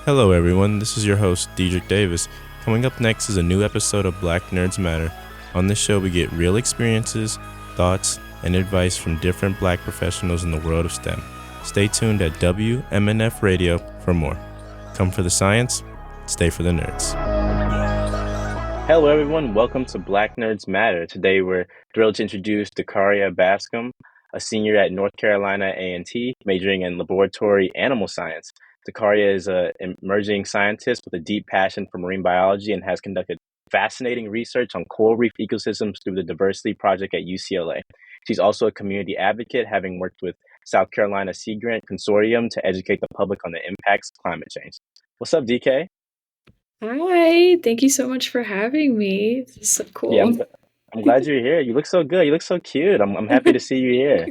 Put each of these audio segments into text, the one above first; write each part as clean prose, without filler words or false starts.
Hello, everyone. This is your host, Diedrich Davis. Coming up next is a new episode of Black Nerds Matter. On this show, we get real experiences, thoughts, and advice from different black professionals in the world of STEM. Stay tuned at WMNF Radio for more. Come for the science, stay for the nerds. Hello, everyone. Welcome to Black Nerds Matter. Today, we're thrilled to introduce D'Karia Bascom, a senior at North Carolina A&T, majoring in laboratory animal science. D'Karia is an emerging scientist with a deep passion for marine biology and has conducted fascinating research on coral reef ecosystems through the Diversity Project at UCLA. She's also a community advocate, having worked with South Carolina Sea Grant Consortium to educate the public on the impacts of climate change. What's up, DK? Hi, thank you so much for having me. This is so Yeah, cool. I'm glad you're here. You look so good. You look so cute. I'm happy to see you here.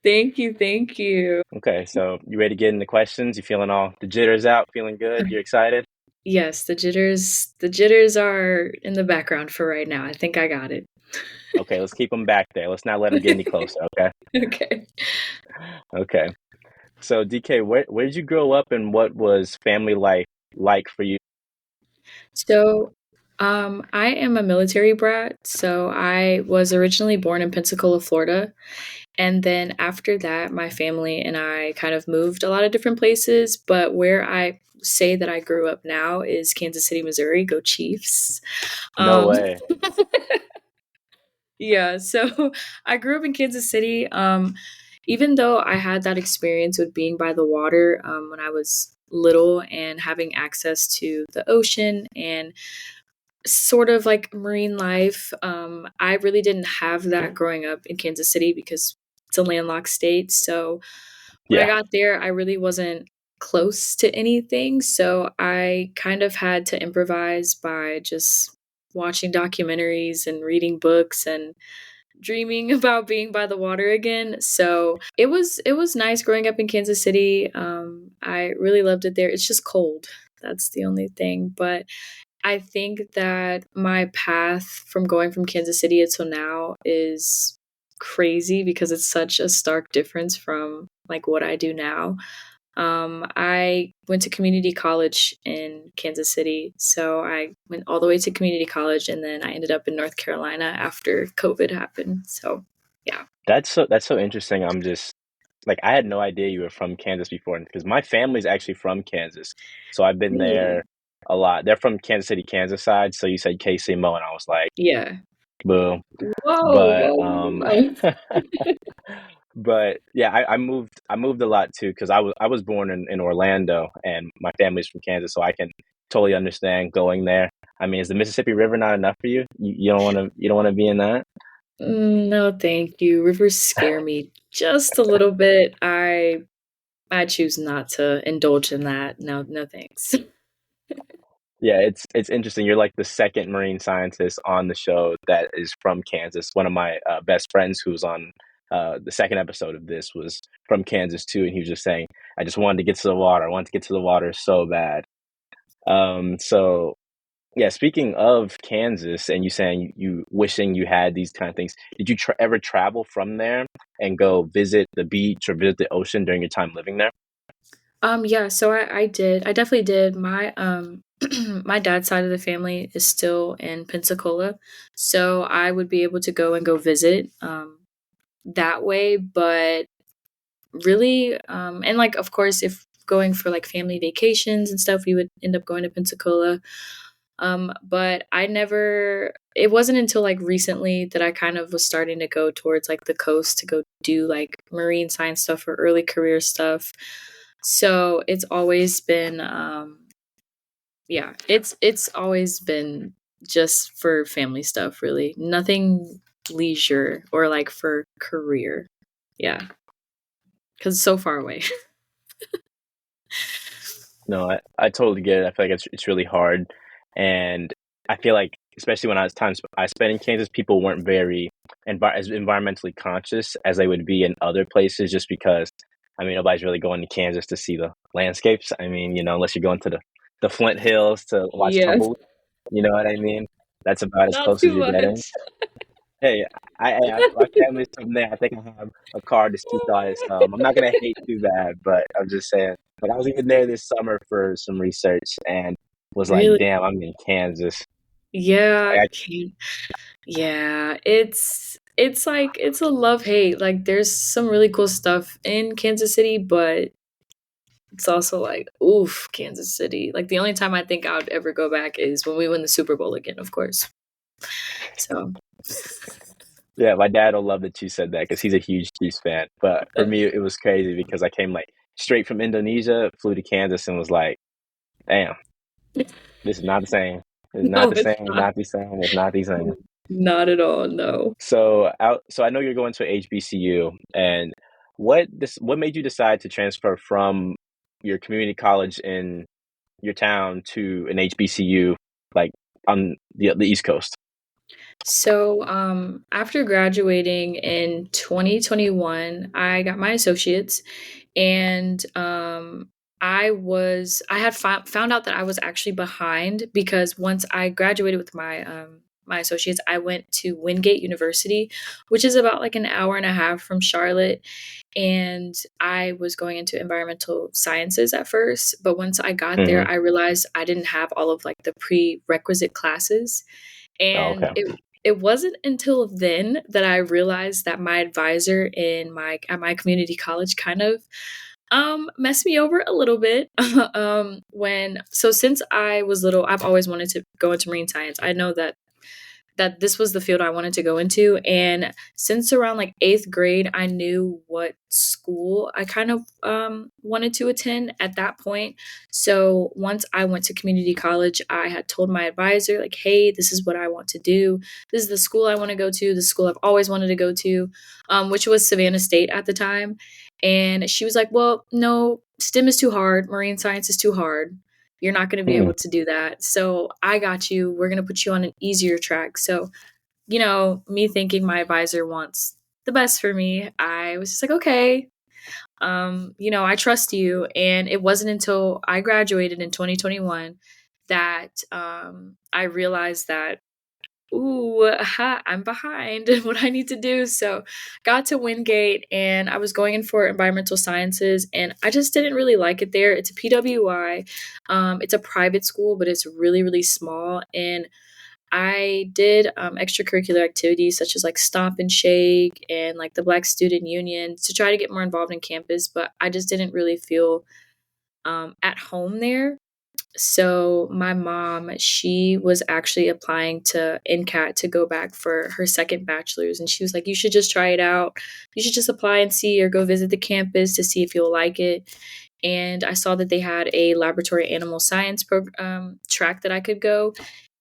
Thank you, thank you. Okay, so you ready to get into questions? You feeling all the jitters out? Feeling good? You excited? Yes, the jitters are in the background for right now. I think I got it. Okay, let's keep them back there. Let's not let them get any closer, okay? Okay. Okay. So DK, where did you grow up and what was family life like for you? So, I am a military brat. So I was originally born in Pensacola, Florida. And then after that, my family and I kind of moved a lot of different places. But where I say that I grew up now is Kansas City, Missouri. Go Chiefs. No Um, way. Yeah, so I grew up in Kansas City. Even though I had that experience with being by the water when I was little and having access to the ocean and sort of like marine life, I really didn't have that growing up in Kansas City because it's a landlocked state. So when I Yeah. got there, I really wasn't close to anything. So I kind of had to improvise by just watching documentaries and reading books and dreaming about being by the water again. So it was nice growing up in Kansas City. I really loved it there. It's just cold. That's the only thing. But I think that my path from going from Kansas City until now is crazy because it's such a stark difference from like what I do now. I went to community college in Kansas City. So I went all the way to community college and then I ended up in North Carolina after COVID happened. So, yeah. That's so interesting. I'm just like I had no idea you were from Kansas before because my family's actually from Kansas. So I've been Really? there a lot. They're from Kansas City, Kansas side. So you said KC Mo and I was like, Yeah. boo. Whoa, But whoa, whoa. but yeah, I moved a lot too because I was born in Orlando and my family's from Kansas, so I can totally understand going there. I mean, is the Mississippi River not enough for you? You don't want to be in that? No, thank you. Rivers scare me just a little bit. I choose not to indulge in that. No, no thanks. Yeah, it's interesting. You're like the second marine scientist on the show that is from Kansas. One of my best friends who's on the second episode of this was from Kansas too, and he was just saying, "I just wanted to get to the water. I wanted to get to the water so bad." So yeah, speaking of Kansas, and you saying you wishing you had these kind of things, did you ever travel from there and go visit the beach or visit the ocean during your time living there? Yeah, so I did. I definitely did. My my dad's side of the family is still in Pensacola, so I would be able to go visit that way, but really and like of course if going for like family vacations and stuff, we would end up going to Pensacola. But I never it wasn't until like recently that I kind of was starting to go towards like the coast to go do like marine science stuff or early career stuff. So it's always been yeah, it's always been just for family stuff really. Nothing leisure or like for career. Yeah, cuz it's so far away. No, I totally get it. I feel like it's really hard, and I feel like especially when I spent in Kansas, people weren't very as environmentally conscious as they would be in other places. Just because, I mean, nobody's really going to Kansas to see the landscapes. I mean, unless you're going to the Flint Hills to watch Yeah, tumbleweed. You know what I mean? That's about as not close as too you're getting. much. Hey, my family's from there. I think I have a card to speak on it, so I'm not gonna hate too bad, but I'm just saying. Like I was even there this summer for some research and was like, Really? damn, I'm in Kansas. Yeah, Like, yeah, it's like it's a love-hate. Like there's some really cool stuff in Kansas City, but it's also like, oof, Kansas City. Like the only time I think I would ever go back is when we win the Super Bowl again, of course. So, yeah, my dad will love that you said that because he's a huge Chiefs fan. But for me, it was crazy because I came like straight from Indonesia, flew to Kansas, and was like, damn, this is not the same. It's not no, the it's same. It's not. not the same. It's not the same. Not at all, no. So I know you're going to HBCU, and what made you decide to transfer from your community college in your town to an HBCU, like on the East Coast? So, after graduating in 2021, I got my associates, and I had found out that I was actually behind because once I graduated with my associates, I went to Wingate University, which is about like an hour and a half from Charlotte, and I was going into environmental sciences at first, but once I got there, Hmm. I realized I didn't have all of like the prerequisite classes, Oh, and okay. it wasn't until then that I realized that my advisor at my community college kind of messed me over a little bit. When so since I was little, I've always wanted to go into marine science. I know that this was the field I wanted to go into. And since around like eighth grade, I knew what school I kind of wanted to attend at that point. So once I went to community college, I had told my advisor, like, hey, this is what I want to do. This is the school I want to go to, the school I've always wanted to go to, which was Savannah State at the time. And she was like, well, no, STEM is too hard. Marine science is too hard. You're not going to be Hmm. able to do that. So I got you. We're going to put you on an easier track. So, me thinking my advisor wants the best for me, I was just like, okay, I trust you. And it wasn't until I graduated in 2021 that I realized that ooh, I'm behind in what I need to do. So got to Wingate and I was going in for environmental sciences and I just didn't really like it there. It's a PWI. It's a private school, but it's really, really small. And I did extracurricular activities such as like Stomp and Shake and like the Black Student Union to try to get more involved in campus, but I just didn't really feel at home there. So my mom, she was actually applying to NCAT to go back for her second bachelor's, and she was like, "You should just try it out. You should just apply and see, or go visit the campus to see if you'll like it." And I saw that they had a laboratory animal science track that I could go,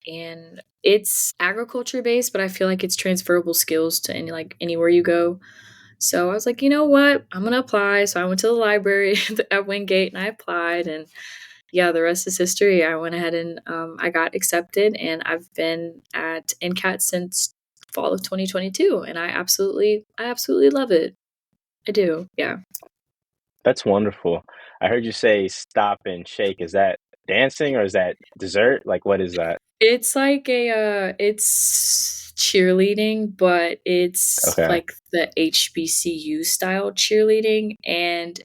and it's agriculture based, but I feel like it's transferable skills to anywhere you go. So I was like, you know what? I'm gonna apply. So I went to the library at Wingate and I applied, and yeah, the rest is history. I went ahead and I got accepted, and I've been at NCAT since fall of 2022, and I absolutely love it. I do. Yeah. That's wonderful. I heard you say stop and shake. Is that dancing or is that dessert? Like, what is that? It's like it's cheerleading, but it's Okay. like the HBCU style cheerleading, and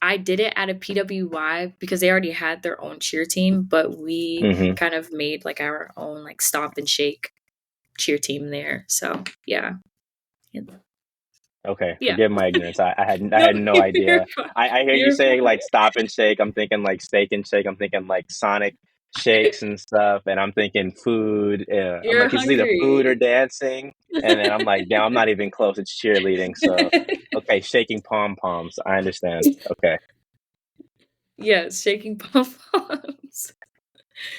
I did it at a PWY because they already had their own cheer team, but we Hmm. kind of made like our own like stomp and shake cheer team there. So yeah. Okay. Yeah. Forgive my ignorance. I No, had no you're idea. fine. I hear you You're saying like fine. stop and shake. I'm thinking like steak and shake. I'm thinking like Sonic shakes and stuff. And I'm thinking food. I'm You're like, it's either food or hungry. dancing. And then I'm like, damn, I'm not even close. It's cheerleading. So, okay, shaking pom poms. I understand. Okay. Yes, shaking pom-poms.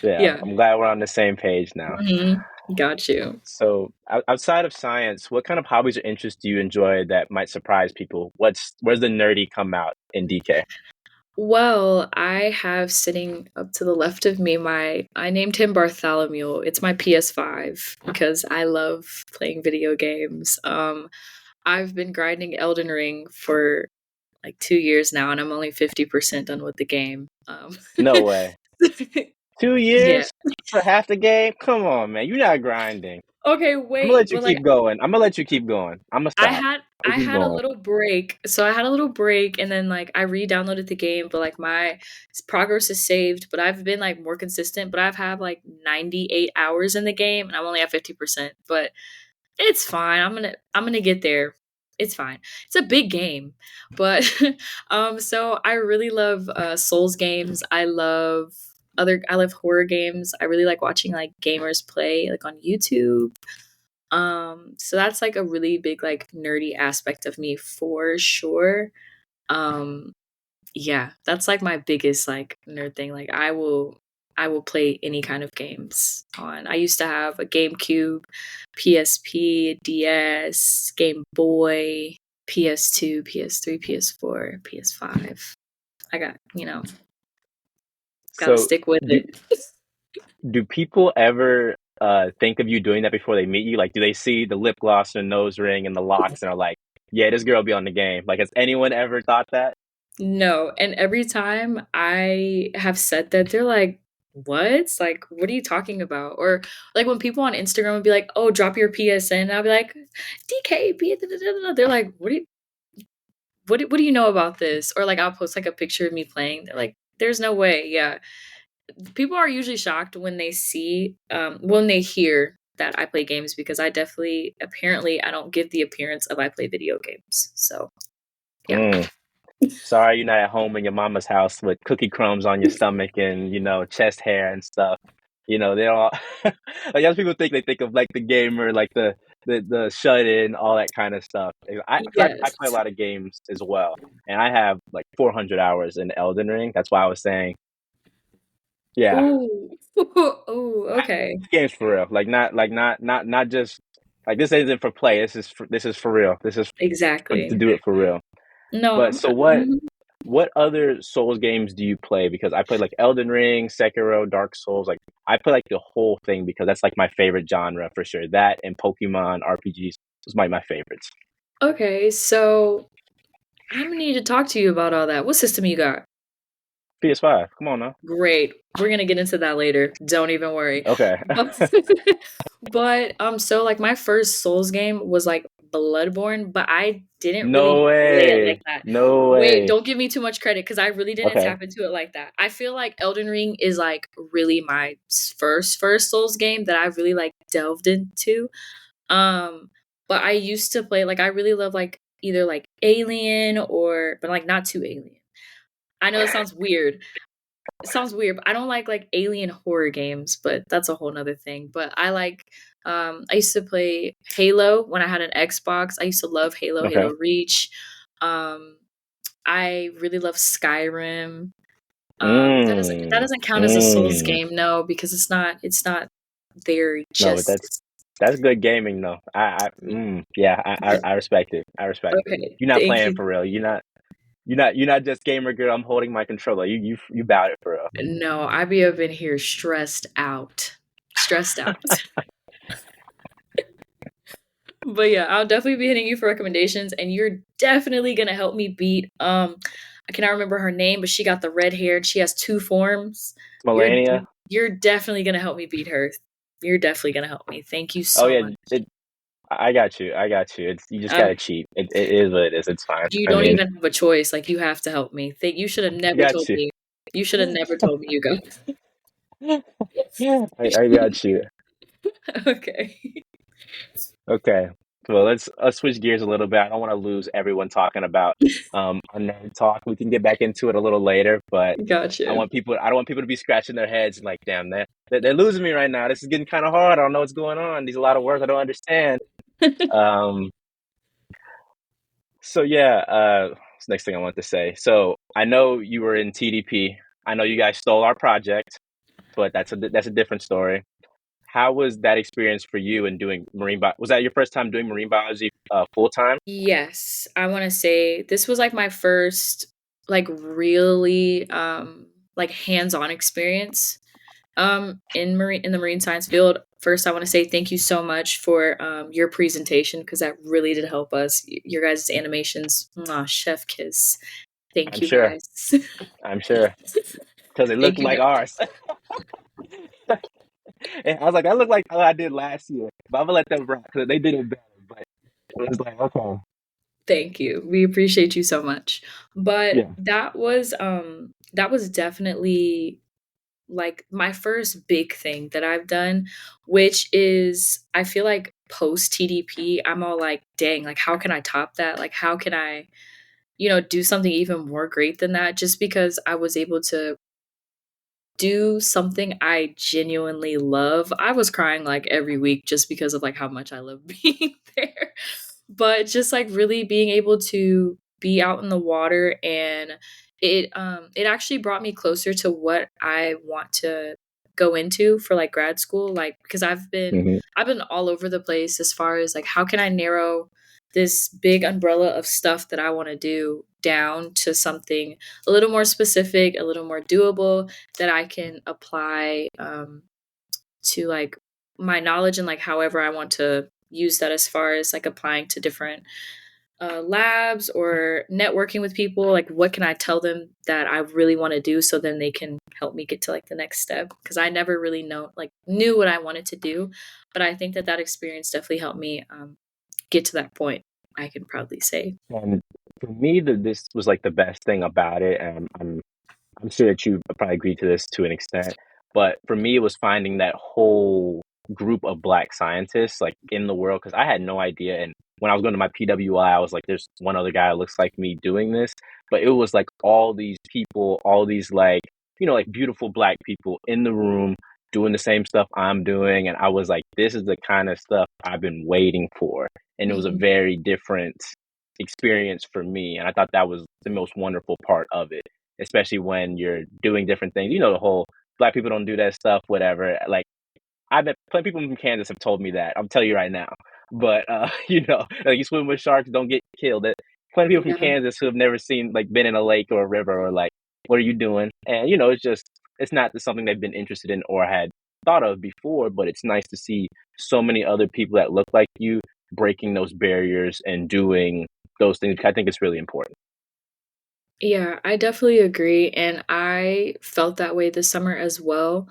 Yeah, Yeah. I'm glad we're on the same page now. Mhm. Got you. So, outside of science, what kind of hobbies or interests do you enjoy that might surprise people? Where's the nerdy come out in DK? Well, I have sitting up to the left of me I named him Bartholomew. It's my PS5 because I love playing video games. I've been grinding Elden Ring for like 2 years now, and I'm only 50% done with the game. No way. 2 Yeah. years for half the game? Come on, man. You're not grinding. Okay, I'm gonna wait, let you but like keep going. I'm gonna let you keep going. I'm gonna I stop. had You I keep had a going. little break. So I had a little break and then like I re-downloaded the game, but like my progress is saved, but I've been like more consistent, but I've had like 98 hours in the game and I'm only at 50%, but it's fine. I'm going to get there. It's fine. It's a big game. But so I really love Souls games. I love horror games. I really like watching like gamers play like on YouTube. So that's like a really big like nerdy aspect of me for sure. Um yeah, that's like my biggest like nerd thing. Like I will play any kind of games on. I used to have a GameCube, PSP, DS, Game Boy, PS2, PS3, PS4, PS5. I got, got to So stick with do it. do people ever think of you doing that before they meet you? Like, do they see the lip gloss and nose ring and the locks and are like, yeah, this girl be on the game? Like, has anyone ever thought that? No, and every time I have said that, they're like, "What? Like, what are you talking about?" Or like when people on Instagram would be like, "Oh, drop your PSN," I'll be like, "DK, they're like, what do you know about this?" Or like I'll post like a picture of me playing. They're like, "There's no way." Yeah, people are usually shocked when they see, when they hear that I play games because I definitely, apparently, I don't give the appearance of I play video games. So yeah, Mm. Sorry, you're not at home in your mama's house with cookie crumbs on your stomach and chest hair and stuff. They're all like other people think they think of like the gamer, like the shut in, all that kind of stuff. I yes. play a lot of games as well, and I have like 400 hours in Elden Ring. That's why I was saying, yeah, Ooh. Ooh, okay. this game's for real. Like not just like this isn't for play. This is for real. This is to Exactly. do it for real. No, But so mhm. what other Souls games do you play? Because I play like Elden Ring, Sekiro, Dark Souls. Like I play like the whole thing because that's like my favorite genre for sure. That and Pokemon RPGs is my favorites. Okay, so I'm gonna need to talk to you about all that. What system you got? PS5. Come on now. Great. We're gonna get into that later. Don't even worry. Okay. But so like my first Souls game was like Bloodborne, but I didn't really No play it like way. that. No Wait, way. don't give me too much credit because I really didn't Okay. tap into it like that. I feel like Elden Ring is like really my first Souls game that I really like delved into. Um, but I used to play like I really love like either like Alien or but like not too Alien. I know it sounds weird. It sounds weird, but I don't like alien horror games, but that's a whole nother thing. But I like I used to play Halo when I had an Xbox. I used to love Halo, Okay. Halo Reach. Um I really love Skyrim. That Mm. doesn't count as a Souls Mm. game, no, because it's not there No, but just that's good gaming though. Yeah, I respect it. I respect it. okay. You're not Thank playing you. for real. You're not just gamer girl. I'm holding my controller. You bout it for real. No, I be up in here stressed out. Stressed out. But yeah, I'll definitely be hitting you for recommendations, and you're definitely gonna help me beat I cannot remember her name, but she got the red hair and she has two forms. You're Melania. you're definitely gonna help me beat her. You're definitely gonna help me. Thank you Oh so yeah, much. I got you. I got you. You just Um, gotta cheat. It is what it is. It's fine. you I don't mean, even have a choice. Like you have to help me. You should have I never got told you. me. You should have never told me you go. I got you. Okay. Okay. Well, let's switch gears a little bit. I don't want to lose everyone talking about our nerd talk. We can get back into it a little later, but Gotcha. I don't want people to be scratching their heads and like, damn, they're losing me right now. This is getting kind of hard. I don't know what's going on. There's a lot of words I don't understand. Um, so yeah, this next thing I want to say. So I know you were in TDP. I know you guys stole our project, but that's a different story. How was that experience for you in doing marine bio? Was that your first time doing marine biology full time? Yes, I wanna say this was, like, my first, like, really, like, hands-on experience, in the marine science field. First, I wanna say thank you so much for, your presentation because that really did help us. Your guys' animations, mwah, chef kiss. Thank I'm you, sure. guys. I'm sure because it looked Thank you, like guys. ours. And I was like, that looked like how I did last year, but I'm gonna let them rock because they did it better. But it was like, okay, Thank you. We appreciate you so much. But yeah. that was definitely like my first big thing that I've done, which is I feel like post TDP, I'm all like, dang, like how can I top that? Like how can I, do something even more great than that? Just because I was able to do something I genuinely love. I was crying like every week just because of like how much I love being there. But just like really being able to be out in the water, and it actually brought me closer to what I want to go into for like grad school, like because Hmm. I've been all over the place as far as like how can I narrow this big umbrella of stuff that I want to do down to something a little more specific, a little more doable that I can apply to like my knowledge and like however I want to use that as far as like applying to different labs or networking with people. Like, what can I tell them that I really want to do so then they can help me get to like the next step? Because I never really knew what I wanted to do, but I think that that experience definitely helped me get to that point. I can proudly say. And for me, this was like the best thing about it, and I'm sure that you probably agree to this to an extent, but for me, it was finding that whole group of Black scientists like in the world because I had no idea. And when I was going to my PWI, I was like, "There's one other guy that looks like me doing this," but it was like all these people, all these like like beautiful Black people in the room doing the same stuff I'm doing, and I was like, "This is the kind of stuff I've been waiting for," and it was a Mhm. very different experience for me, and I thought that was the most wonderful part of it, especially when you're doing different things. The whole Black people don't do that stuff, whatever. Like I bet plenty of people from Kansas have told me that. I'll tell you right now. But like you swim with sharks, don't get killed. Plenty of people from Yeah. Kansas who have never seen like been in a lake or a river or like, what are you doing? And it's not something they've been interested in or had thought of before, but it's nice to see so many other people that look like you breaking those barriers and doing those things. I think it's really important. Yeah, I definitely agree. And I felt that way this summer as well.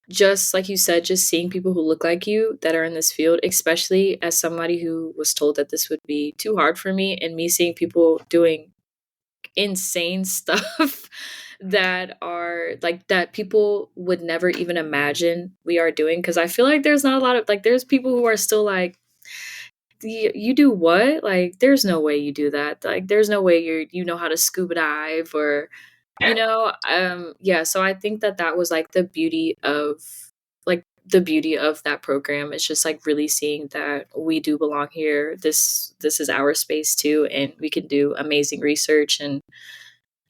Just like you said, just seeing people who look like you that are in this field, especially as somebody who was told that this would be too hard for me, and me seeing people doing insane stuff that people would never even imagine we are doing. Because I feel like there's not a lot of like, there's people who are still like, you do what? Like, there's no way you do that. Like, there's no way you know how to scuba dive or, yeah. So I think that that was like the beauty of that program. It's just like really seeing that we do belong here. This is our space too, and we can do amazing research. And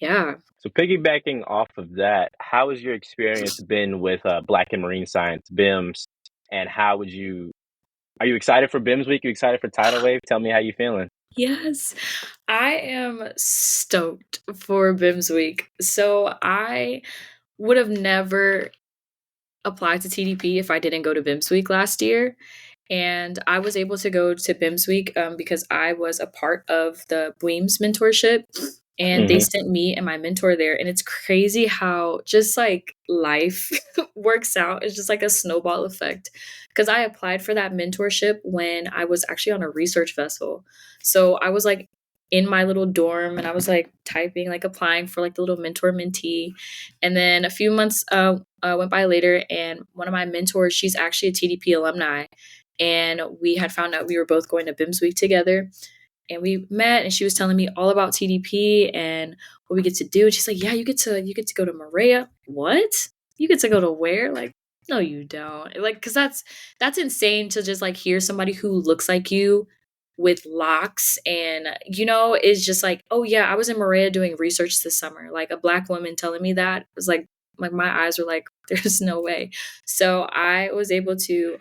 yeah. So piggybacking off of that, how has your experience been with Black and Marine Science, BIMS, and how would you are you excited for BIMS week? You excited for Tidal Wave? Tell me how you feeling. Yes, I am stoked for BIMS week. So I would have never applied to TDP if I didn't go to BIMS week last year. And I was able to go to BIMS week because I was a part of the BWEAMS mentorship, and they Hmm. sent me and my mentor there. And it's crazy how just like life works out. It's just like a snowball effect. Because I applied for that mentorship when I was actually on a research vessel. So I was like in my little dorm, and I was like typing, like applying for like the little mentor mentee. And then a few months went by later, and one of my mentors, she's actually a TDP alumni, and we had found out we were both going to BIMS week together, and we met, and she was telling me all about TDP and what we get to do. And she's like, "Yeah, you get to go to Maria." What? You get to go to where? Like, no, you don't. Like, because that's insane to just like hear somebody who looks like you with locks and is just like, "Oh yeah, I was in Maria doing research this summer." Like a Black woman telling me that was like my eyes were like, "There's no way." So I was able to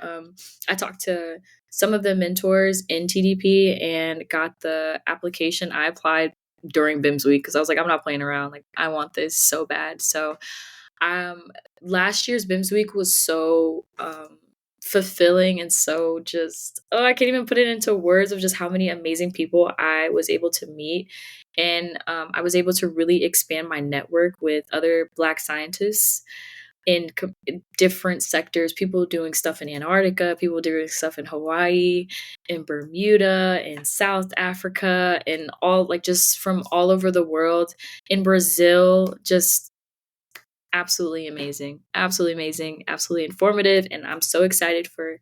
I talked to some of the mentors in TDP and got the application. I applied during BIMS week because I was like, I'm not playing around. Like, I want this so bad. So, um, last year's BIMS week was so fulfilling and so just, oh, I can't even put it into words of just how many amazing people I was able to meet. And I was able to really expand my network with other Black scientists, in different sectors, people doing stuff in Antarctica, people doing stuff in Hawaii, in Bermuda, in South Africa, and all like just from all over the world, in Brazil, just absolutely amazing. Absolutely amazing, absolutely informative, and I'm so excited for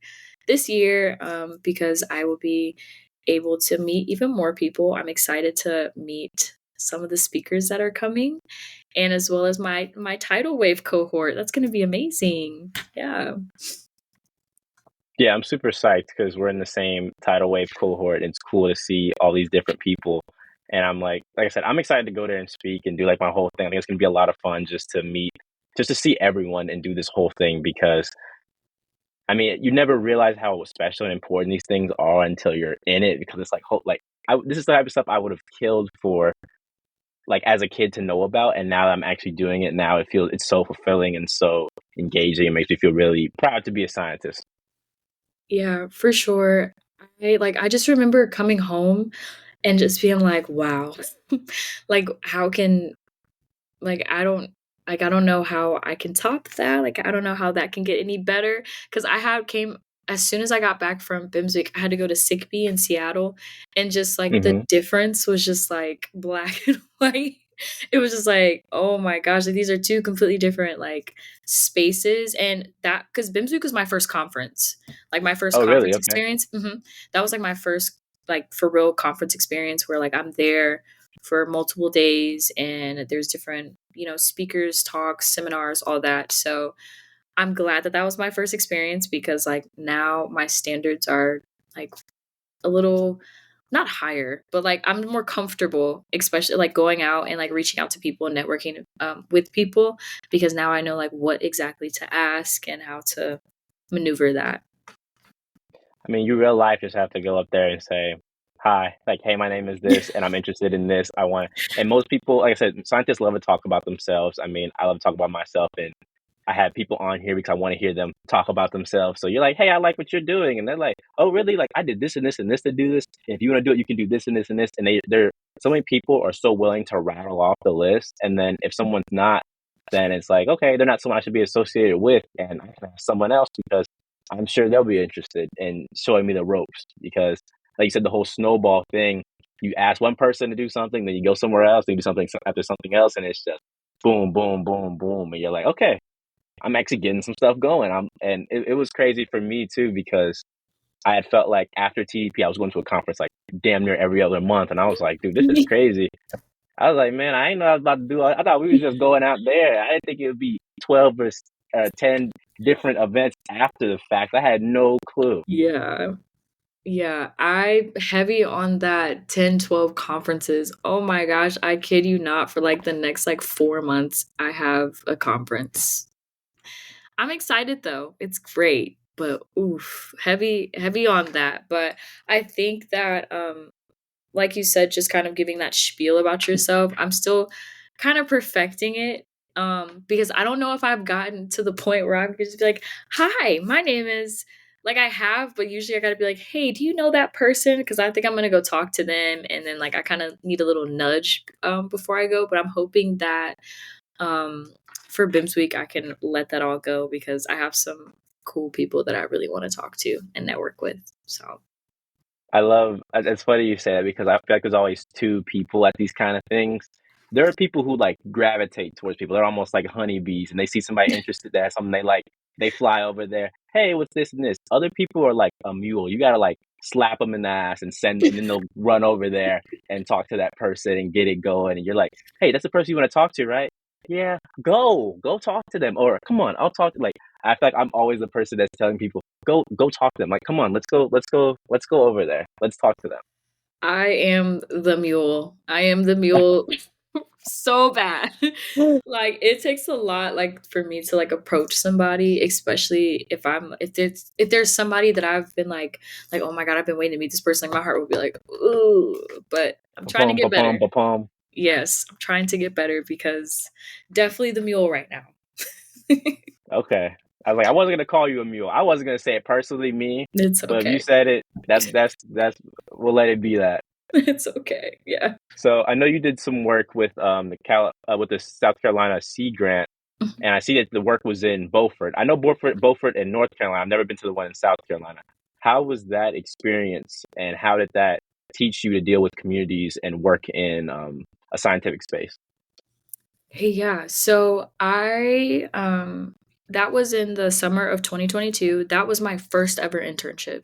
this year because I will be able to meet even more people. I'm excited to meet some of the speakers that are coming and as well as my tidal wave cohort. That's going to be amazing. Yeah. Yeah, I'm super psyched because we're in the same tidal wave cohort. It's cool to see all these different people. And I'm like I said, I'm excited to go there and speak and do like my whole thing. I think it's gonna be a lot of fun just to meet, just to see everyone and do this whole thing because I mean, you never realize how special and important these things are until you're in it because it's like, this is the type of stuff I would have killed for like as a kid to know about. And now that I'm actually doing it now, it's so fulfilling and so engaging. It makes me feel really proud to be a scientist. Yeah, for sure. I just remember coming home and just being like, wow. Like how can like I don't know how I can top that. Like I don't know how that can get any better cuz I had came as soon as I got back from BIMSWEEK, I had to go to Sick Bee in Seattle and just like the Hmm. difference was just like black and white. It was just like, oh my gosh, like these are two completely different like spaces and that cuz BIMSWEEK was my first conference. Like my first Oh, really? conference Okay. experience. That was like my first like for real conference experience where like I'm there for multiple days and there's different, speakers, talks, seminars, all that. So I'm glad that that was my first experience because like now my standards are like a little not higher, but like I'm more comfortable, especially like going out and like reaching out to people and networking with people because now I know like what exactly to ask and how to maneuver that. I mean, you real life just have to go up there and say, hi, like, hey, my name is this, and I'm interested in this. And most people, like I said, scientists love to talk about themselves. I mean, I love to talk about myself, and I have people on here because I want to hear them talk about themselves. So you're like, hey, I like what you're doing. And they're like, oh, really? Like, I did this and this and this to do this. And if you want to do it, you can do this and this and this. And they're so many people are so willing to rattle off the list. And then if someone's not, then it's like, okay, they're not someone I should be associated with. And I can have someone else because I'm sure they'll be interested in showing me the ropes because, like you said, the whole snowball thing. You ask one person to do something, then you go somewhere else, then you do something after something else, and it's just boom, boom, boom, boom, and you're like, okay, I'm actually getting some stuff going. It was crazy for me too because I had felt like after TDP, I was going to a conference like damn near every other month, and I was like, dude, this is crazy. I was like, man, I ain't know I was about to do. I thought we was just going out there. I didn't think it would be 12 or 10 different events after the fact. I had no clue. Yeah. Yeah, I heavy on that 10, 12 conferences. Oh my gosh, I kid you not, for like the next like 4 months, I have a conference. I'm excited though. It's great, but oof, heavy on that. But I think that like you said, just kind of giving that spiel about yourself. I'm still kind of perfecting it because I don't know if I've gotten to the point where I could just be like, "Hi, my name is," like I have, but usually I got to be like, "Hey, do you know that person?" Because I think I'm gonna go talk to them, and then like I kind of need a little nudge before I go. But I'm hoping that um, for BIMS week I can let that all go because I have some cool people that I really want to talk to and network with. So It's funny you say that because I feel like there's always two people at these kind of things. There are people who like gravitate towards people. They're almost like honeybees and they see somebody interested that has something they like, they fly over there. Hey, what's this and this? Other people are like a mule. You gotta like slap them in the ass and then they'll run over there and talk to that person and get it going. And you're like, hey, that's the person you want to talk to, right? Yeah, go talk to them. Or come on, I'll talk to like I feel like I'm always the person that's telling people, go talk to them. Like, come on, let's go over there. Let's talk to them. I am the mule. I am the mule so bad. Like it takes a lot like for me to like approach somebody, especially if there's somebody that I've been like oh my god, I've been waiting to meet this person. Like my heart will be like, ooh, but I'm trying to Ba-pum, get ba-pum, better. ba-pum. Yes, I'm trying to get better because definitely the mule right now. Okay. I was like, I wasn't gonna call you a mule. I wasn't gonna say it personally, me, It's but if you okay. said it, that's we'll let it be that. It's okay. Yeah. So I know you did some work with with the South Carolina Sea Grant. and I see that the work was in Beaufort. I know Beaufort in North Carolina. I've never been to the one in South Carolina. How was that experience, and how did that teach you to deal with communities and work in a scientific space? Hey, yeah. So that was in the summer of 2022. That was my first ever internship,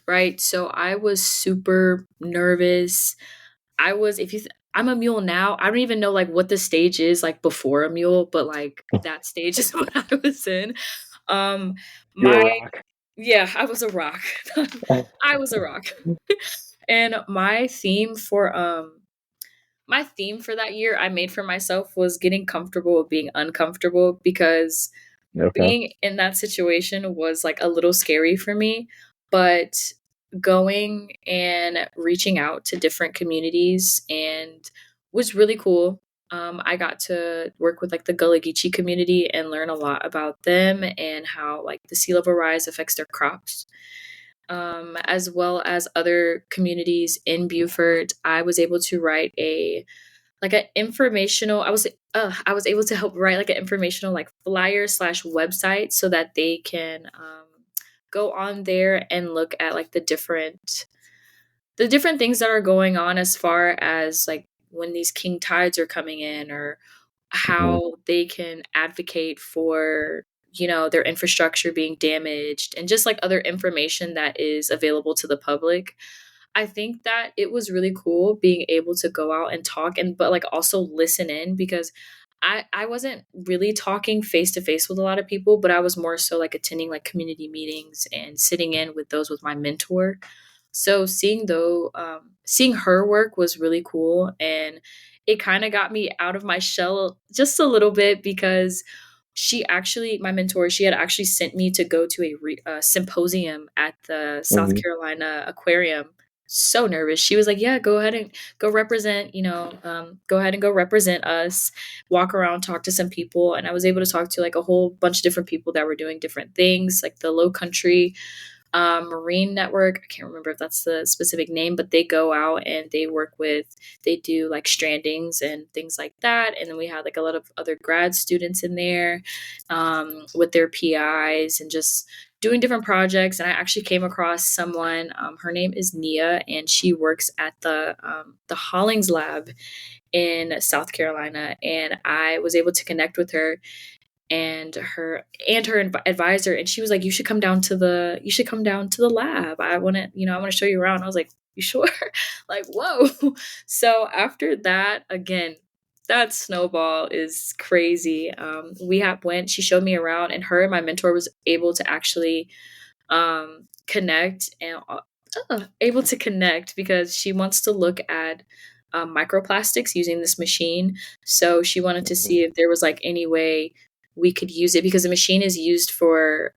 right? So I was super nervous. I was if you th- I'm a mule now. I don't even know like what the stage is like before a mule, but like that stage is what I was in. Um You're a my rock. Yeah, I was a rock. I was a rock. And my theme for that year I made for myself was getting comfortable with being uncomfortable, because Okay. being in that situation was like a little scary for me, but going and reaching out to different communities and was really cool. I got to work with like the Gullah Geechee community and learn a lot about them and how like the sea level rise affects their crops, as well as other communities in Beaufort. I was able to write a like an informational I was able to help write like an informational like flyer slash website so that they can go on there and look at like the different things that are going on as far as like when these king tides are coming in, or Hmm. how they can advocate for, their infrastructure being damaged, and just like other information that is available to the public. I think that it was really cool being able to go out and talk, and but like also listen in, because I wasn't really talking face to face with a lot of people, but I was more so like attending like community meetings and sitting in with those with my mentor. So seeing her work was really cool, and it kind of got me out of my shell just a little bit, because my mentor, she had actually sent me to go to a symposium at the South Hmm. Carolina Aquarium. So nervous. She was like, "Yeah, go ahead and go represent. Go ahead and go represent us. Walk around, talk to some people." And I was able to talk to like a whole bunch of different people that were doing different things, like the Low Country Marine Network. I can't remember if that's the specific name, but they go out and they do like strandings and things like that. And then we had like a lot of other grad students in there with their PIs and just doing different projects. And I actually came across someone, her name is Nia, and she works at the Hollings Lab in South Carolina. And I was able to connect with her and her advisor, and she was like, you should come down to the lab. I want to show you around. I was like, you sure? Like, whoa. So after that, again, that snowball is crazy. She showed me around, and her and my mentor was able to actually connect, and able to connect because she wants to look at microplastics using this machine. So she wanted to Hmm. see if there was like any way we could use it, because the machine is used for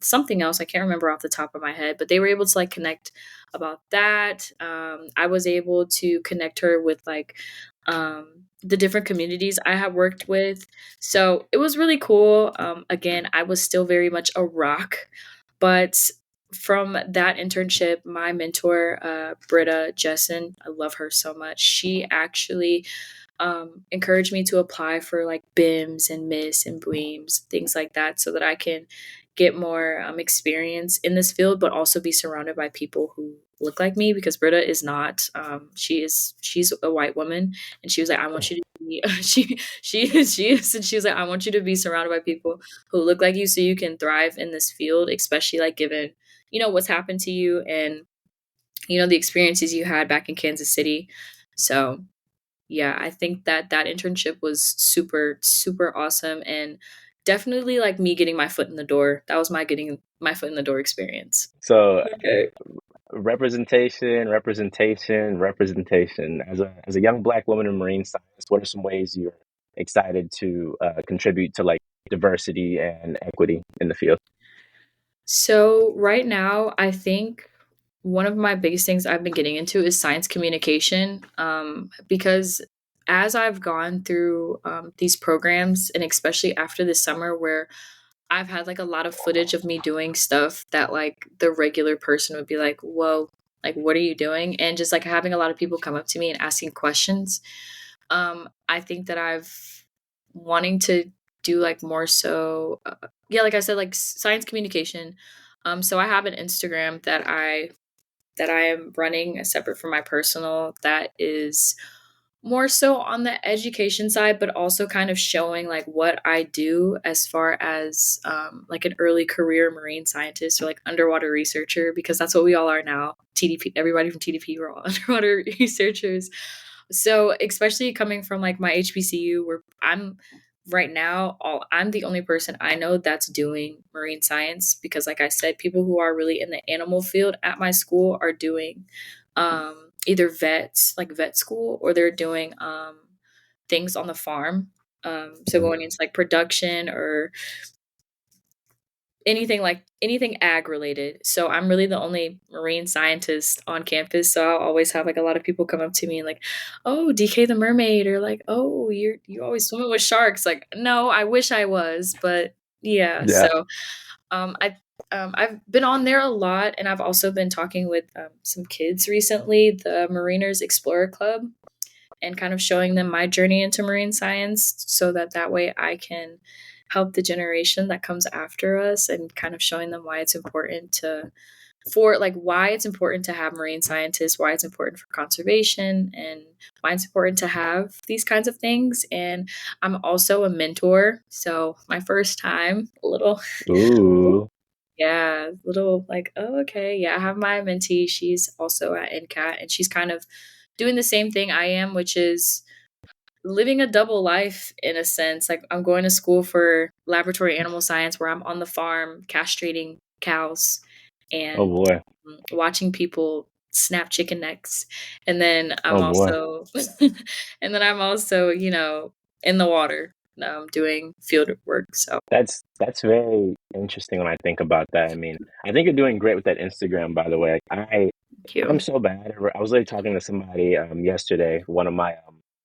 something else. I can't remember off the top of my head, but they were able to like connect about that. I was able to connect her with like the different communities I have worked with. So it was really cool. Again, I was still very much a rock, but from that internship, my mentor, Britta Jessen, I love her so much. She actually encouraged me to apply for like BIMs and MIS and BWEAMs, things like that, so that I can get more experience in this field, but also be surrounded by people who look like me, because Britta is not. She's a white woman, and she was like, I want you to be she is, and she was like, I want you to be surrounded by people who look like you so you can thrive in this field, especially like given, what's happened to you, and the experiences you had back in Kansas City. So yeah, I think that that internship was super, super awesome, and definitely like me getting my foot in the door. That was my getting my foot in the door experience. So Okay. representation, representation, representation. As a young Black woman in marine science, what are some ways you're excited to contribute to like diversity and equity in the field? So right now, I think one of my biggest things I've been getting into is science communication, because as I've gone through these programs, and especially after this summer where I've had like a lot of footage of me doing stuff that like the regular person would be like, "Whoa, like what are you doing?" And just like having a lot of people come up to me and asking questions. I think that I've wanting to do like more so, yeah, like I said, like science communication. So I have an Instagram that I am running separate from my personal that is more so on the education side, but also kind of showing like what I do as far as like an early career marine scientist or like underwater researcher, because that's what we all are now. TDP, everybody from TDP, we're all underwater researchers. So especially coming from like my HBCU, where I'm right now, I'm the only person I know that's doing marine science, because like I said, people who are really in the animal field at my school are doing either vets, like vet school, or they're doing things on the farm. So going into like production or anything ag related. So I'm really the only marine scientist on campus. So I'll always have like a lot of people come up to me and like, "Oh, DK the mermaid," or like, "Oh, you always swimming with sharks." Like, no, I wish I was, but yeah. Yeah. So I've been on there a lot, and I've also been talking with some kids recently, the Mariners Explorer Club, and kind of showing them my journey into marine science, so that way I can help the generation that comes after us, and kind of showing them why it's important why it's important to have marine scientists, why it's important for conservation, and why it's important to have these kinds of things. And I'm also a mentor, so my first time, a little Ooh. yeah, little like, oh, okay. Yeah, I have my mentee. She's also at NCAT, and she's kind of doing the same thing I am, which is living a double life in a sense. Like I'm going to school for laboratory animal science, where I'm on the farm castrating cows Oh and boy. watching people snap chicken necks. And then I'm Oh boy. also in the water doing field work. So That's very interesting when I think about that. I mean, I think you're doing great with that Instagram, by the way. thank I'm you. so bad. I was literally talking to somebody yesterday, one of my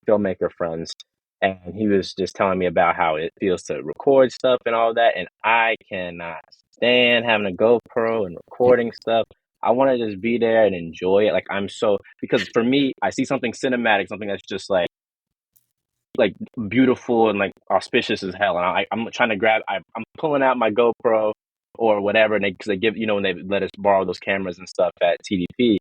filmmaker friends, and he was just telling me about how it feels to record stuff and all that. And I cannot stand having a GoPro and recording stuff. I want to just be there and enjoy it. Like because for me, I see something cinematic, something that's just like beautiful and like auspicious as hell. And I'm trying to I'm pulling out my GoPro or whatever, and because they give, when they let us borrow those cameras and stuff at TDP,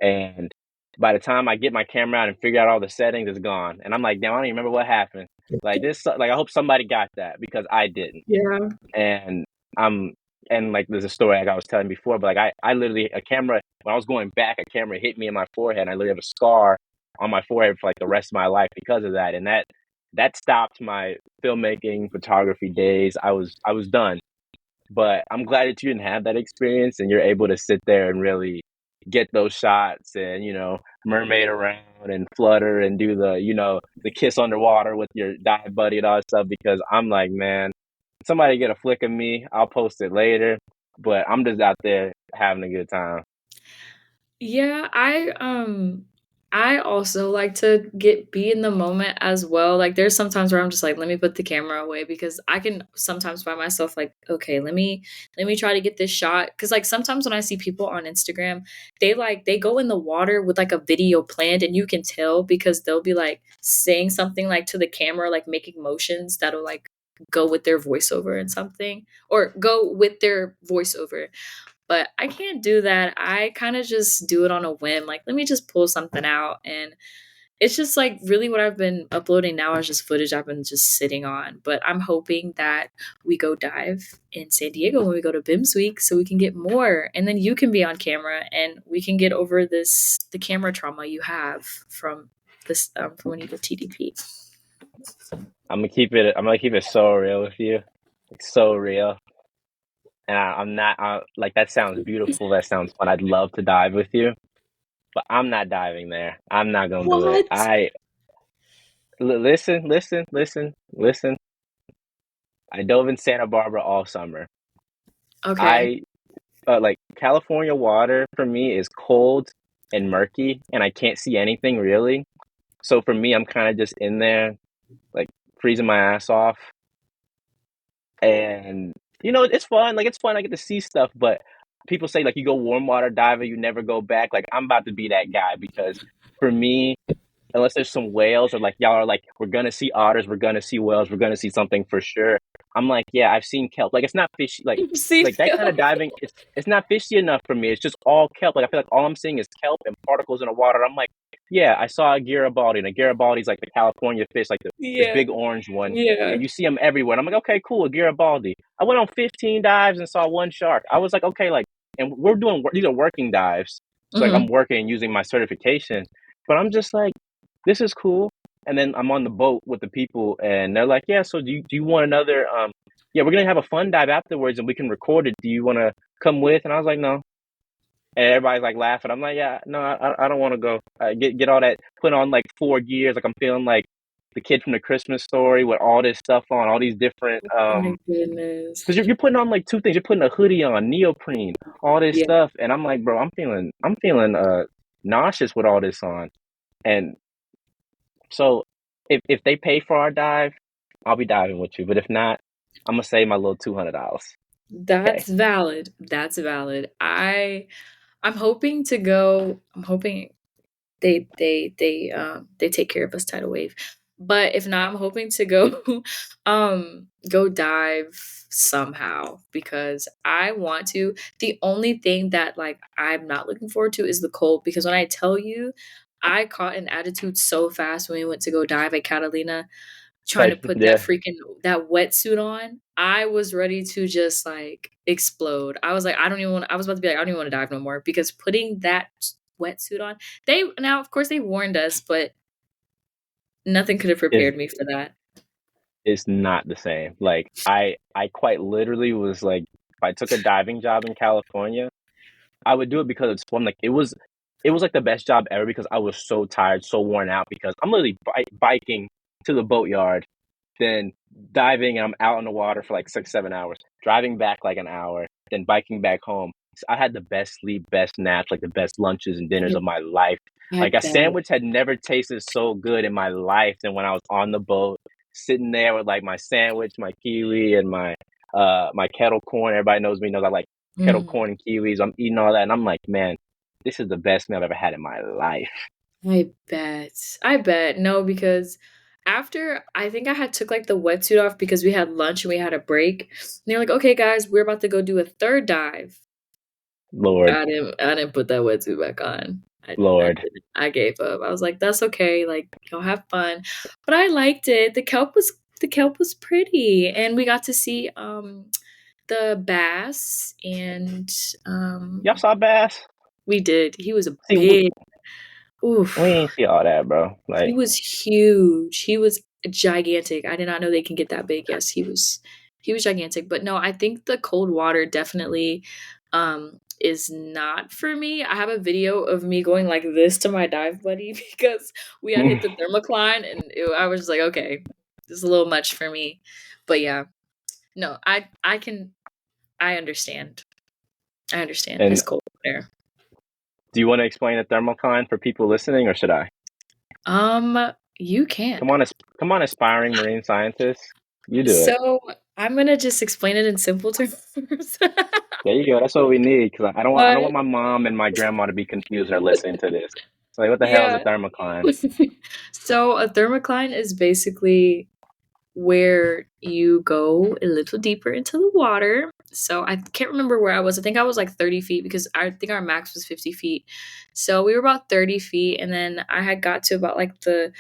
and by the time I get my camera out and figure out all the settings, it's gone, and I'm like, damn, I don't even remember what happened. Like this, like I hope somebody got that because I didn't, Yeah. and I'm and like there's a story like I was telling before, but like I literally a camera when I was going back, a camera hit me in my forehead, and I literally have a scar on my forehead for like the rest of my life because of that, and that stopped my filmmaking photography days. I was done. But I'm glad that you didn't have that experience and you're able to sit there and really get those shots and, mermaid around and flutter and do the kiss underwater with your dive buddy and all that stuff because I'm like, man, somebody get a flick of me, I'll post it later. But I'm just out there having a good time. Yeah, I also like to be in the moment as well. Like there's sometimes where I'm just like, let me put the camera away, because I can sometimes by myself like, okay, let me try to get this shot, cuz like sometimes when I see people on Instagram, they go in the water with like a video planned, and you can tell because they'll be like saying something like to the camera, like making motions that'll like go with their voiceover and something, or go with their voiceover. But I can't do that. I kind of just do it on a whim. Like, let me just pull something out. And it's just like really what I've been uploading now is just footage I've been just sitting on. But I'm hoping that we go dive in San Diego when we go to BIMS week so we can get more. And then you can be on camera and we can get over the camera trauma you have from from when you did TDP. I'm gonna keep it so real with you. Like so real. And I'm not like that sounds beautiful. That sounds fun. I'd love to dive with you. But I'm not diving there. I'm not gonna do it. What? Listen. I dove in Santa Barbara all summer. Okay. I like California water for me is cold and murky, and I can't see anything really. So for me, I'm kind of just in there, like freezing my ass off, and it's fun. Like it's fun. I get to see stuff, but people say like you go warm water diving, you never go back. Like I'm about to be that guy because for me, unless there's some whales or like y'all are like, we're gonna see otters, we're gonna see whales, we're gonna see something for sure. I'm like, yeah, I've seen kelp. Like it's not fishy, See, like that kind of diving. It's not fishy enough for me. It's just all kelp. Like I feel like all I'm seeing is kelp and particles in the water. I'm like, yeah, I saw a Garibaldi, and a Garibaldi's like the California fish, like this yeah, big orange one. yeah. And you see them everywhere. And I'm like, okay, cool, a Garibaldi. I went on 15 dives and saw one shark. I was like, okay, like, and we're doing these are working dives, so like I'm Hmm. working using my certification. But I'm just like, this is cool. And then I'm on the boat with the people, and they're like, yeah, so do you want another? Yeah, we're gonna have a fun dive afterwards, and we can record it. Do you want to come with? And I was like, no. And everybody's like laughing. I'm like, yeah, no, I don't want to go. Get all that, put on like 4 gears, like I'm feeling like the kid from the Christmas Story with all this stuff on, all these different My goodness. because you're putting on like two things. You're putting a hoodie on, neoprene, all this Yeah, stuff, and I'm like, bro, I'm feeling nauseous with all this on. And so if they pay for our dive, I'll be diving with you. But if not, I'm gonna save my little $200. Okay, that's valid. That's valid. I'm hoping to go. I'm hoping they take care of us tidal wave. But if not, I'm hoping to go go dive somehow because I want to. The only thing that like I'm not looking forward to is the cold because when I tell you I caught an attitude so fast when we went to go dive at Catalina trying to like put that yeah, freaking that wetsuit on, I was ready to just like explode. I was like, I was about to be like, I don't even want to dive no more because putting that wetsuit on, they now of course they warned us, but nothing could have is prepared me for that. is not the same. Like I quite literally was like, if I took a diving job in California, I would do it because it's fun. Like it was like the best job ever because I was so tired, so worn out because I'm literally biking to the boatyard, then diving and I'm out in the water for like 6, 7 hours, driving back like an hour, then biking back home. So I had the best sleep, best naps, like the best lunches and dinners I, of my life. I Like a bet. sandwich had never tasted so good in my life than when I was on the boat, sitting there with like my sandwich, my kiwi, and my kettle corn. Everybody knows I like kettle Mm, corn and kiwis. I'm eating all that, and I'm like, man, this is the best meal I've ever had in my life. I bet. I bet. No, because after I think I had took like the wetsuit off because we had lunch and we had a break. And they're like, okay, guys, we're about to go do a third dive. Lord, I didn't put that wetsuit back on. I Lord. didn't. I gave up. I was like, that's okay. Like, y'all have fun. But I liked it. The kelp was pretty. And we got to see the bass and Y'all um saw bass? we did. He was a See, big we oof. ain't see all that, bro. He Like, was huge. He was gigantic. I did not know they can get that big. Yes, he was gigantic. But no, I think the cold water definitely is not for me. I have a video of me going like this to my dive buddy because we had hit the thermocline and I was just like, okay, this is a little much for me. But yeah, no, I understand. I understand. and It's cold there. do you want to explain the thermocline for people listening, or should I? You can. Come on, come on, aspiring marine scientists. You do it. So I'm gonna just explain it in simple terms. There you go. That's what we need because I don't But want my mom and my grandma to be confused or listening to this. So like, what the hell is a yeah. thermocline? So a thermocline is basically where you go a little deeper into the water. So I can't remember where I was. I think I was like 30 feet because I think our max was 50 feet. So we were about 30 feet, and then I had got to about like the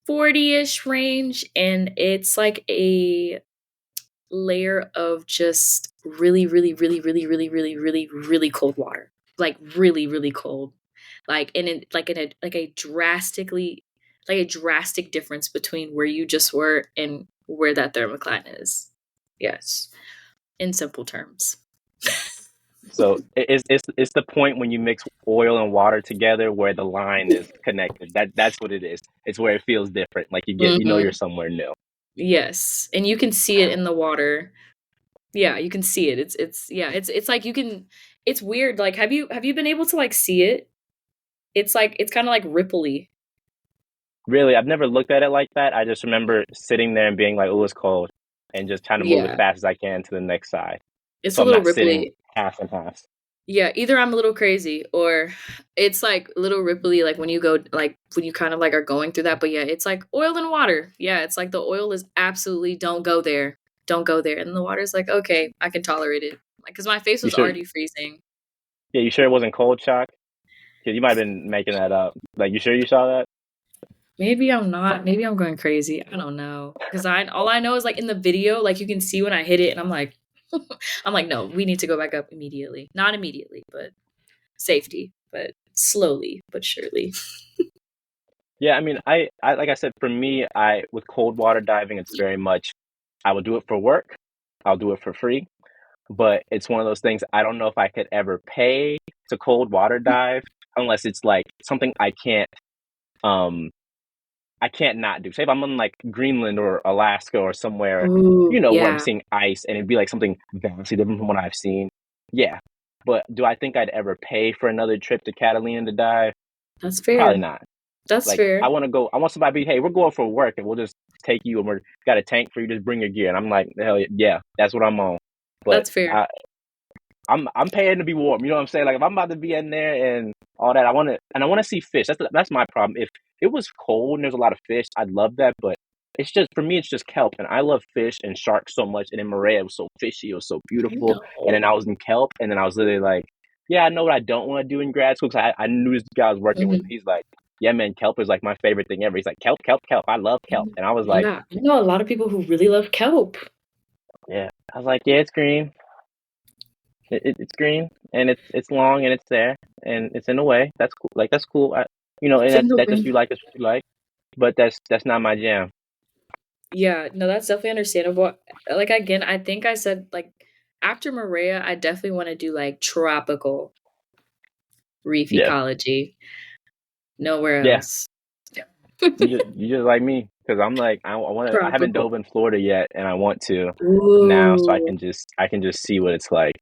40-ish range, and it's like a layer of just really, really, really, really, really, really, really, really cold water. Like really, really cold. Like a drastic difference between where you just were and where that thermocline is. Yes. In simple terms. So it's the point when you mix oil and water together where the line is connected. That's what it is. It's where it feels different. Like you're Mhm. somewhere new. Yes. And you can see it in the water. Yeah, you can see it. It's like you can it's weird. Like have you been able to like see it? It's like it's kind of like ripply. Really, I've never looked at it like that. I just remember sitting there and being like, "Oh, it's cold," and just trying to move as Yeah. fast as I can to the next side. It's So a I'm little not sitting ripply. half and half. Yeah, either I'm a little crazy or it's like a little ripply, like when you go, like when you kind of like are going through that. But yeah, it's like oil and water. Yeah, it's like the oil is absolutely don't go there, don't go there, and the water's like okay, I can tolerate it, like because my face You was sure? already freezing. Yeah, you sure it wasn't cold shock? 'Cause you might have been making that up. Like, you sure you saw that? Maybe I'm not. Maybe I'm going crazy. I don't know. Because I all I know is like in the video, like you can see when I hit it, and I'm like, I'm like, no, we need to go back up immediately. Not immediately, but safety, but slowly but surely. Yeah, I mean, I like I said, for me, I with cold water diving, it's very much I will do it for work. I'll do it for free. But it's one of those things I don't know if I could ever pay to cold water dive unless it's like something um I can't not do. Say if I'm in like Greenland or Alaska or somewhere, Ooh, where I'm yeah, seeing ice and it'd be like something vastly different from what I've seen. Yeah. But do I think I'd ever pay for another trip to Catalina to dive? that's Probably fair. not. That's Like fair. I want somebody to be, hey, we're going for work and we'll just take you and we're got a tank for you, just bring your gear. And I'm like, hell yeah, that's what I'm on. But That's fair. I'm paying to be warm. You know what I'm saying? Like if I'm about to be in there and all that, I want to see fish. That's my problem. If it was cold and there's a lot of fish, I'd love that. But it's just for me, it's just kelp, and I love fish and sharks so much. And in Maria, it was so fishy, it was so beautiful. And then No. I was in kelp, and then I was literally like, yeah, I know what I don't want to do in grad school because I knew this guy I was working with. Mhm. He's like, yeah, man, kelp is like my favorite thing ever. He's like, kelp, kelp, kelp. I love kelp, and I was like, Yeah, I know a lot of people who really love kelp. yeah. I was like, yeah, it's green. It's green and it's long and it's there and it's in a way that's cool. Like that's cool. And It's in the that just wind. you like is what you like. But that's not my jam. Yeah, no, that's definitely understandable. Like again, I think I said like after Maria, I definitely want to do like tropical reef Yeah, ecology. Nowhere yeah. else. You just like me because I'm like I haven't Tropical. dove in Florida yet and I want to now so Ooh. I can just see what it's like.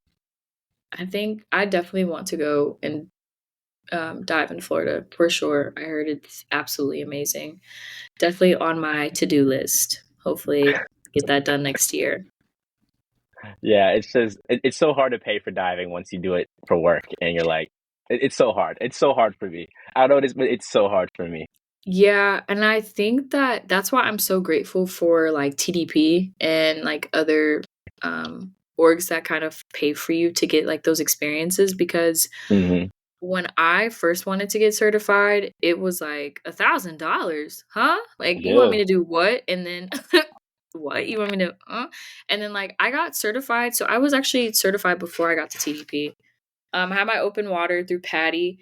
I think I definitely want to go and dive in Florida for sure. I heard it's absolutely amazing. Definitely on my to-do list. Hopefully get that done next year. Yeah, it's just it's so hard to pay for diving once you do it for work and you're like it's so hard. It's so hard for me. I don't know what it is, but it's so hard for me. Yeah, and I think that that's why I'm so grateful for like TDP and like other orgs that kind of pay for you to get like those experiences because Hmm. when I first wanted to get certified, it was like $1,000. Huh? Like you want me Yeah. to do what? And then what? You want me to And then like I got certified. So I was actually certified before I got to TDP. I had my open water through Patty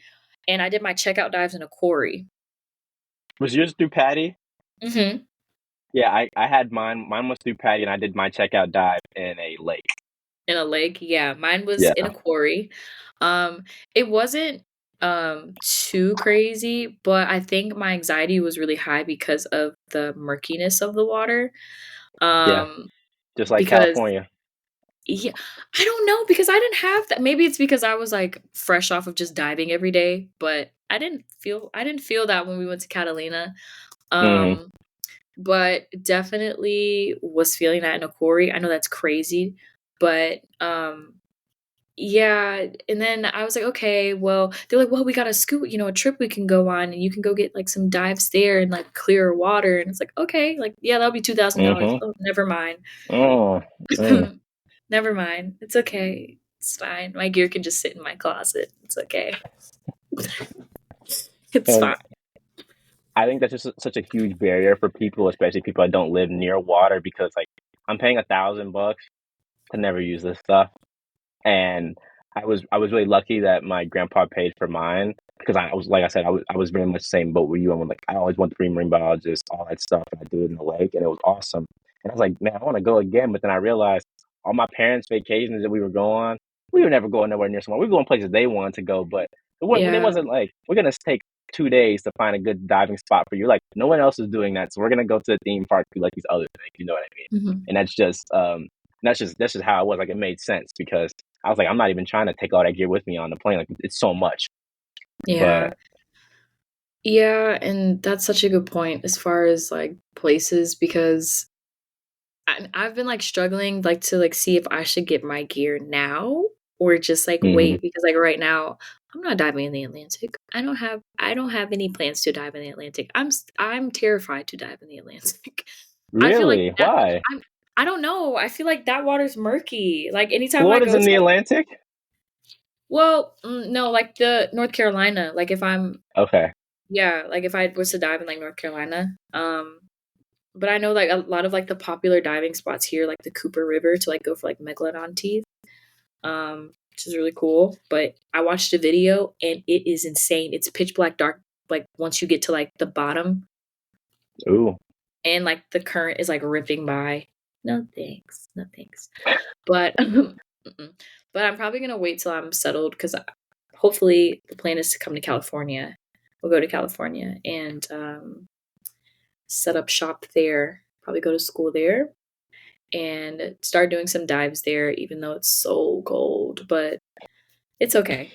and I did my checkout dives in a quarry. Was yours through Patty? Mhm. Yeah, I had mine. Mine was through Patty, and I did my checkout dive in a lake. In a lake, yeah, mine was in Yeah, a quarry. Um, it wasn't, too crazy, but I think my anxiety was really high because of the murkiness of the water, yeah, um, just like because California. yeah, I don't know, because I didn't have that maybe it's because I was, like, fresh off of just diving every day, but I didn't feel that when we went to Catalina, Hmm. um, but definitely was feeling that in a quarry. I know that's crazy, but, yeah, and then I was like, "Okay, well" they're like, "Well, we got a scoot a trip we can go on, and you can go get, like, some dives there and, like, clearer water," and it's like, "Okay," like, "Yeah, that'll be $2,000." Hmm. "Oh, never mind." Oh, mm. "Never mind. It's okay. It's fine. My gear can just sit in my closet. It's okay. It's And fine." I think that's just such a huge barrier for people, especially people that don't live near water, because like I'm paying $1,000 to never use this stuff. And I was really lucky that my grandpa paid for mine because I was like I said I was very much the same boat with you. I'm like I always want to be a marine biologist, all that stuff, and I did it in the lake, and it was awesome. And I was like, man, I want to go again, but then I realized all my parents' vacations that we were going on, we were never going nowhere near somewhere. We were going places they wanted to go, but it Yeah. wasn't like we're gonna take 2 days to find a good diving spot for you. Like no one else is doing that, so we're gonna go to the theme park do like these other things. You know what I mean? Mhm. And that's just how it was. Like it made sense because I was like, I'm not even trying to take all that gear with me on the plane. Like it's so much. Yeah. But Yeah, and that's such a good point as far as, like, places because I've been, like, struggling, like, to, like, see if I should get my gear now or just like Hmm. wait because like right now I'm not diving in the Atlantic. I don't have any plans to dive in the Atlantic. I'm terrified to dive in the Atlantic. I feel like Really? that Why? I'm I don't know. I feel like that water's murky. Like anytime I Florida's go in to the like Atlantic? well, no, like the North Carolina. Like if I'm Okay. yeah, like if I was to dive in like North Carolina, but I know like a lot of like the popular diving spots here, like the Cooper River to like go for like megalodon teeth, which is really cool. But I watched a video and it is insane. It's pitch black dark. Like once you get to like the bottom Ooh. and like the current is like ripping by. No thanks, no thanks. But but I'm probably gonna wait till I'm settled because hopefully the plan is to come to California. We'll go to California and set up shop there. Probably go to school there and start doing some dives there, even though it's so cold. But it's okay.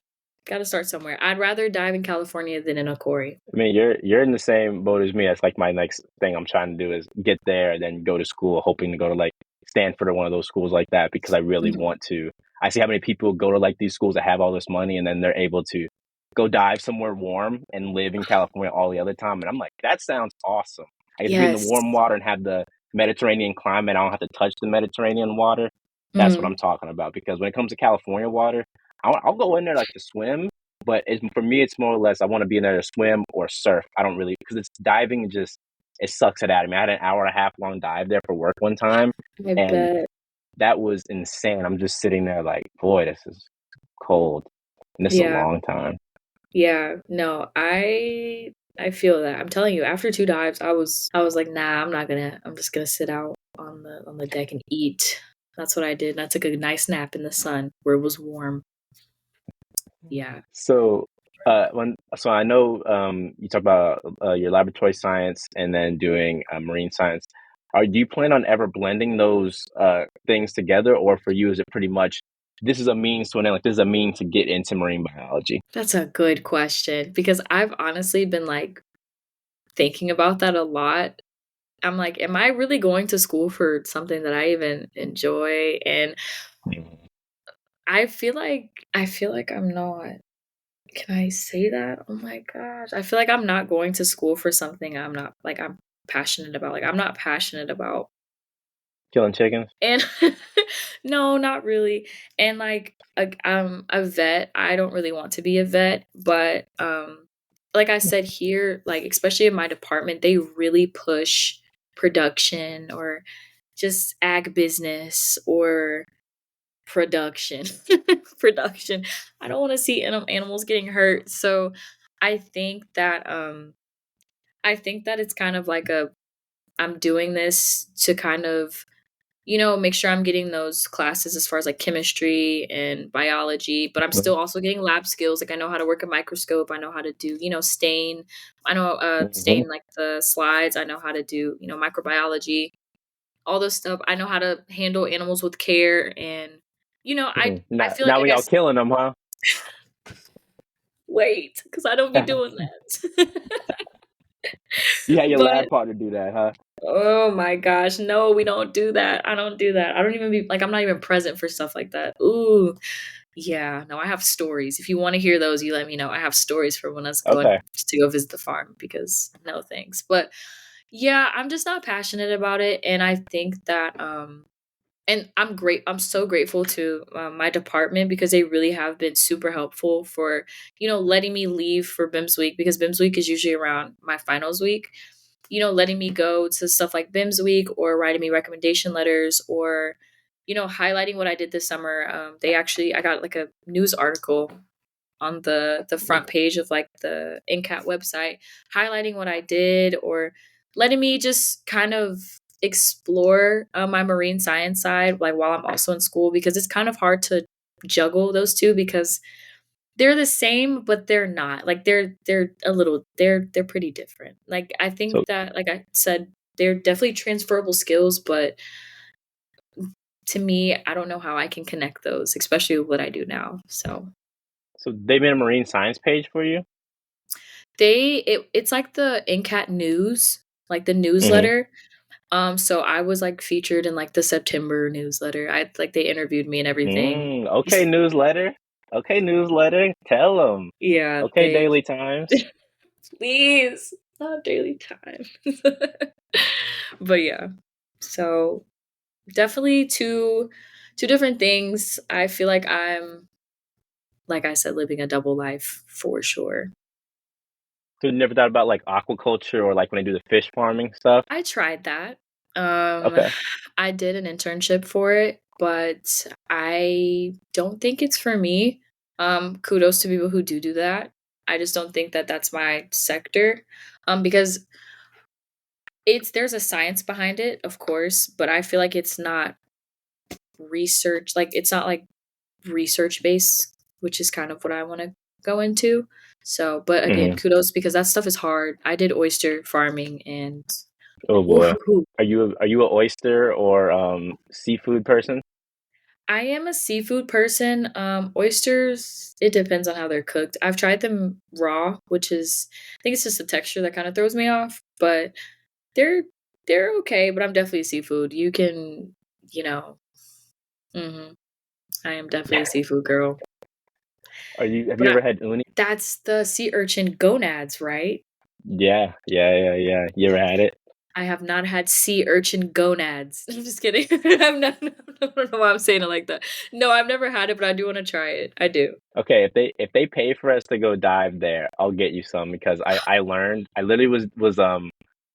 Got to start somewhere. I'd rather dive in California than in a quarry. I mean, you're in the same boat as me. That's like my next thing I'm trying to do is get there and then go to school, hoping to go to like Stanford or one of those schools like that because I really Mhm. want to. I see how many people go to like these schools that have all this money and then they're able to go dive somewhere warm and live in California all the other time. And I'm like, that sounds awesome. I get to be in the Yes. warm water and have the Mediterranean climate. I don't have to touch the Mediterranean water. That's what Mm, I'm talking about. Because when it comes to California water, I'll go in there like to swim, but for me, it's more or less I want to be in there to swim or surf. I don't really because it's diving. Just it sucks it out of me. I had an hour and a half long dive there for work one time, I and bet. that was insane. I'm just sitting there like, boy, this is cold, and this is a Yeah. long time. Yeah. No, I feel that. I'm telling you, after two dives, I was like, nah, I'm just gonna sit out on the deck and eat. That's what I did. And I took a nice nap in the sun where it was warm. Yeah. So, I know you talk about your laboratory science and then doing marine science. Do you plan on ever blending those things together, or for you is it pretty much this is a means to an end, like this is a means to get into marine biology? That's a good question because I've honestly been like thinking about that a lot. I'm like, am I really going to school for something that I even enjoy? And Mhm. I feel like I'm not. Can I say that? Oh my gosh. I feel like I'm not going to school for something I'm not like I'm passionate about. Like I'm not passionate about Killing chickens. and no, not really. And like a vet, I don't really want to be a vet, but like I said here, like especially in my department, they really push production or just ag business or production. Production. I don't want to see animals getting hurt. So I think that I think that it's kind of like a I'm doing this to kind of make sure I'm getting those classes as far as like chemistry and biology, but I'm still also getting lab skills. Like I know how to work a microscope. I know how to do, stain. I know Hmm. stain like the slides. I know how to do, microbiology, all those stuff. I know how to handle animals with care and I Now, feel like now I we all guess killing them, huh? wait, because I don't be doing that. You had your But lab partner do that, huh? oh my gosh, no, we don't do that. I don't do that. I don't even be like I'm not even present for stuff like that. Ooh. Yeah, no, I have stories. If you want to hear those, you let me know. I have stories for when us going Okay. to go visit the farm because no thanks. But yeah, I'm just not passionate about it. And I think that, and I'm so grateful to my department because they really have been super helpful for, letting me leave for BIMS week because BIMS week is usually around my finals week. Letting me go to stuff like BIMS week or writing me recommendation letters or highlighting what I did this summer. I got like a news article on the front page of like the NCAT website, highlighting what I did or letting me just kind of explore my marine science side, like while I'm also in school, because it's kind of hard to juggle those two because they're the same, but they're not. Like they're pretty different. Like I think So, that, like I said, they're definitely transferable skills, but to me, I don't know how I can connect those, especially with what I do now. So so they made a marine science page for you? it's like the NCAT news, like the Hmm. newsletter. So I was like featured in like the September newsletter. I like they interviewed me and everything. Okay, newsletter. Okay, newsletter. Tell them. Yeah, Okay, they Daily Times. please not daily time. But yeah. So definitely two different things. I feel like I'm like I said, living a double life for sure. So you never thought about like aquaculture or like when they do the fish farming stuff? I tried that. Um, Okay. I did an internship for it, but I don't think it's for me. Kudos to people who do that. I just don't think that that's my sector. Because there's a science behind it, of course, but I feel like it's not research. Like it's not like research based, which is kind of what I want to go into. So, but again, Hmm. kudos because that stuff is hard. I did oyster farming and Oh boy. ooh, Are you a oyster or seafood person? I am a seafood person. Oysters, it depends on how they're cooked. I've tried them raw, which is I think it's just the texture that kind of throws me off, but they're they're okay, but I'm definitely seafood. You can, you know, mhm, I am definitely a seafood girl. Have But you ever had uni? that's the sea urchin gonads, right? Yeah, yeah, yeah, yeah. You ever had it? I have not had sea urchin gonads. I'm just kidding. I'm not, I don't know why I'm saying it like that. No, I've never had it, but I do want to try it. I do. Okay, if they pay for us to go dive there, I'll get you some because I learned I literally was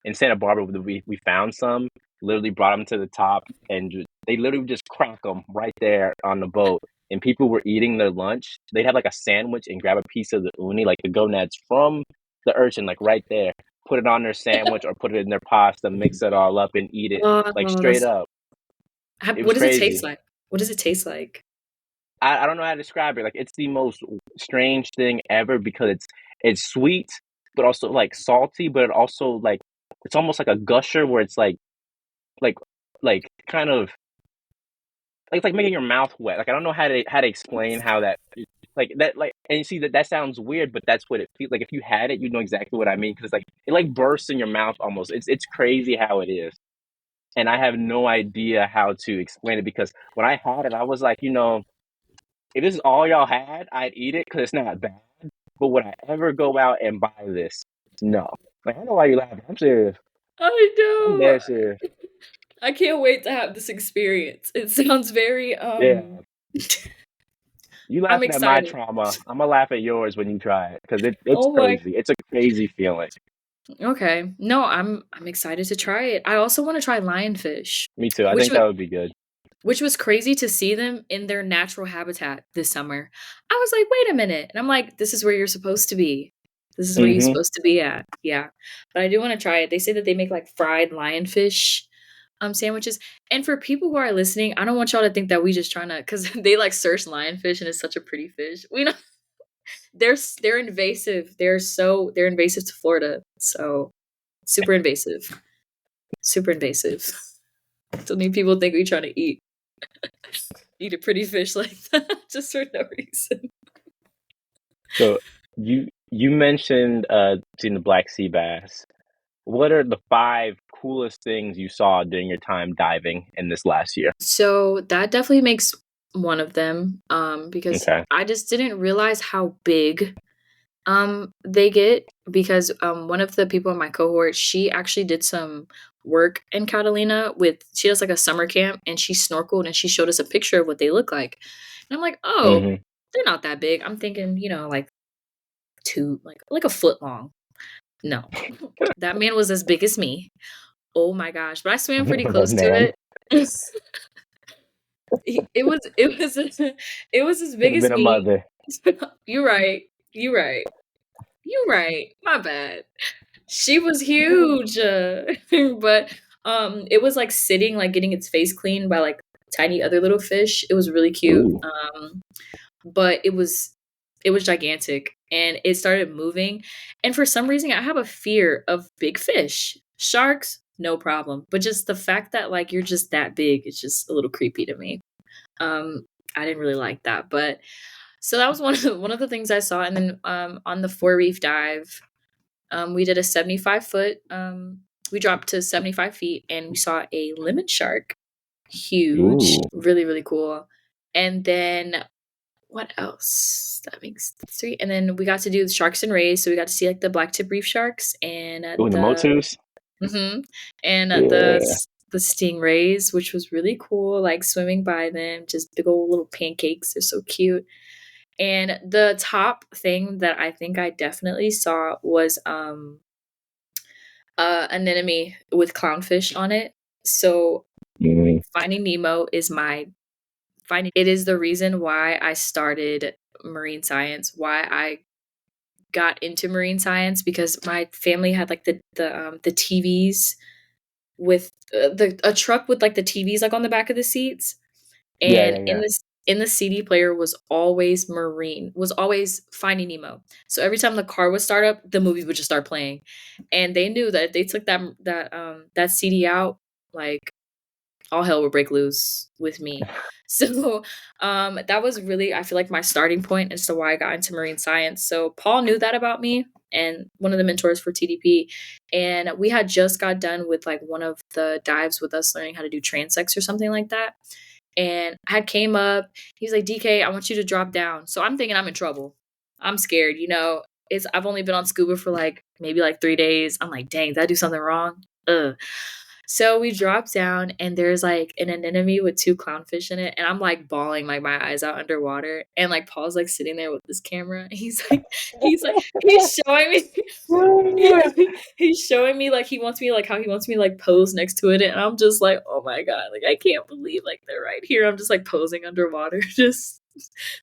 in Santa Barbara we found some, literally brought them to the top and they literally would just crack them right there on the boat and people were eating their lunch. They'd have like a sandwich and grab a piece of the uni like the gonads from the urchin like right there, put it on their sandwich or put it in their pasta, mix it all up and eat it like Oh, straight up. It what was does it taste crazy. like? What does it taste like? I don't know how to describe it. Like it's the most strange thing ever because it's sweet, but also like salty, but it also like it's almost like a gusher where it's like like kind of like it's like making your mouth wet. Like I don't know how to explain how that like that like and you see that sounds weird, but that's what it feels like. If you had it, you know exactly what I mean because it's like it like bursts in your mouth almost. It's crazy how it is, and I have no idea how to explain it because when I had it, I was like, if this is all y'all had, I'd eat it because it's not bad. But would I ever go out and buy this? No. Like I know why you laughing. I'm serious. I I'm know. dead serious. I can't wait to have this experience. It sounds very Yeah. You I'm laughing at my excited. trauma. I'm gonna laugh at yours when you try it because it's Oh my crazy. It's a crazy feeling. okay. No, I'm excited to try it. I also want to try lionfish, Me too. I which think was that would be good. which was crazy to see them in their natural habitat this summer. I was like, "Wait a minute." And I'm like, "This is where you're supposed to be. This is where you're Hmm. supposed to be at." Yeah. But I do wanna try it. They say that they make, like, fried lionfish, sandwiches. And for people who are listening, I don't want y'all to think that we just trying to, because they, like, search lionfish and it's such a pretty fish. We know they're invasive. They're invasive to Florida. So, super invasive. Super invasive. Don't need people think we trying to eat a pretty fish like that just for no reason. So you mentioned seeing the black sea bass. What are the five coolest things you saw during your time diving in this last year? So that definitely makes one of them, because Okay. I just didn't realize how big they get because one of the people in my cohort, she actually did some work in Catalina with she does like a summer camp and she snorkeled and she showed us a picture of what they look like. And I'm like, "Oh, Hmm. they're not that big." I'm thinking, like like a foot long. No. That man was as big as me. Oh my gosh, but I swam pretty That close to man it. It was it was as could big have as been a me. mother. You right. You right. You right. My bad. She was huge. But it was like sitting like getting its face cleaned by like tiny other little fish. It was really cute. Ooh. But it was gigantic and it started moving. And for some reason I have a fear of big fish. Sharks, no problem. But just the fact that like you're just that big, it's just a little creepy to me. Um, I didn't really like that, but so that was one of the things I saw. And then on the four reef dive, we did a 75 foot. we dropped to 75 feet and we saw a lemon shark. Huge, Ooh. really, really cool. And then what else? That makes 3. And then we got to do the sharks and rays. So we got to see like the black tip reef sharks and Ooh, the Motus. hmm and Yeah. the stingrays, which was really cool. Like swimming by them, just big old little pancakes. They're so cute. And the top thing that I think I definitely saw was anemone with clownfish on it. So Mm. Finding Nemo is my finding. It is the reason why I started marine science, why I got into marine science, because my family had like the TVs with the a truck with like the TVs like on the back of the seats, Yeah, and yeah, yeah. in the CD player was always Finding Nemo. So every time the car would start up, the movie would just start playing, and they knew that if they took that CD out, like all hell would break loose with me. So that was really, I feel like, my starting point as to why I got into marine science. So Paul knew that about me, and one of the mentors for TDP. And we had just got done with like one of the dives with us learning how to do transects or something like that. And I came up, he's like, DK, I want you to drop down. So I'm thinking I'm in trouble. I'm scared, you know. I've only been on scuba for like maybe like 3 days. I'm like, dang, did I do something wrong? Ugh. So we drop down and there's like an anemone with 2 clownfish in it, and I'm like bawling like my eyes out underwater. And like Paul's like sitting there with this camera. He's showing me he's showing me like he wants me like how he wants me to like pose next to it, and I'm just like, oh my god, like I can't believe like they're right here. I'm just like posing underwater, just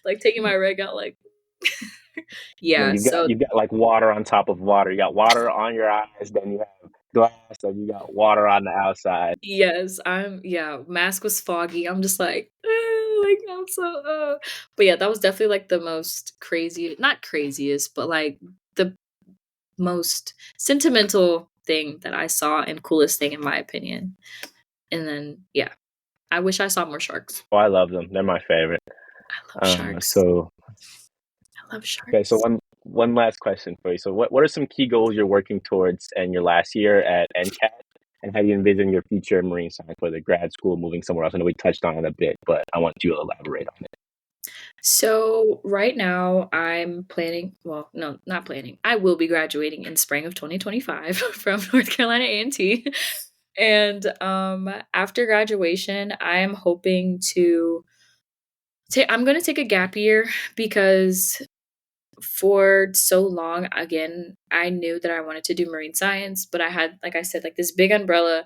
like taking my rig out like Yeah, yeah, so you've got like water on top of water. You got water on your eyes, then you have glass, and you got water on the outside. yes, mask was foggy. I'm just like I'm so but yeah, that was definitely like the most crazy, not craziest, but like the most sentimental thing that I saw and coolest thing in my opinion. And then yeah, I wish I saw more sharks. Oh, I love them. They're my favorite. I love sharks. So I love okay, so sharks. one last question for you. So what are some key goals you're working towards in your last year at NCAT, and how do you envision your future in marine science, whether grad school, moving somewhere else? I know we touched on it a bit, but I want you to elaborate on it. So right now I'm planning, well, no, not planning. I will be graduating in spring of 2025 from North Carolina A&T. And after graduation, I am hoping to I'm going to take a gap year because for so long, again, I knew that I wanted to do marine science, but I had, like I said, like this big umbrella.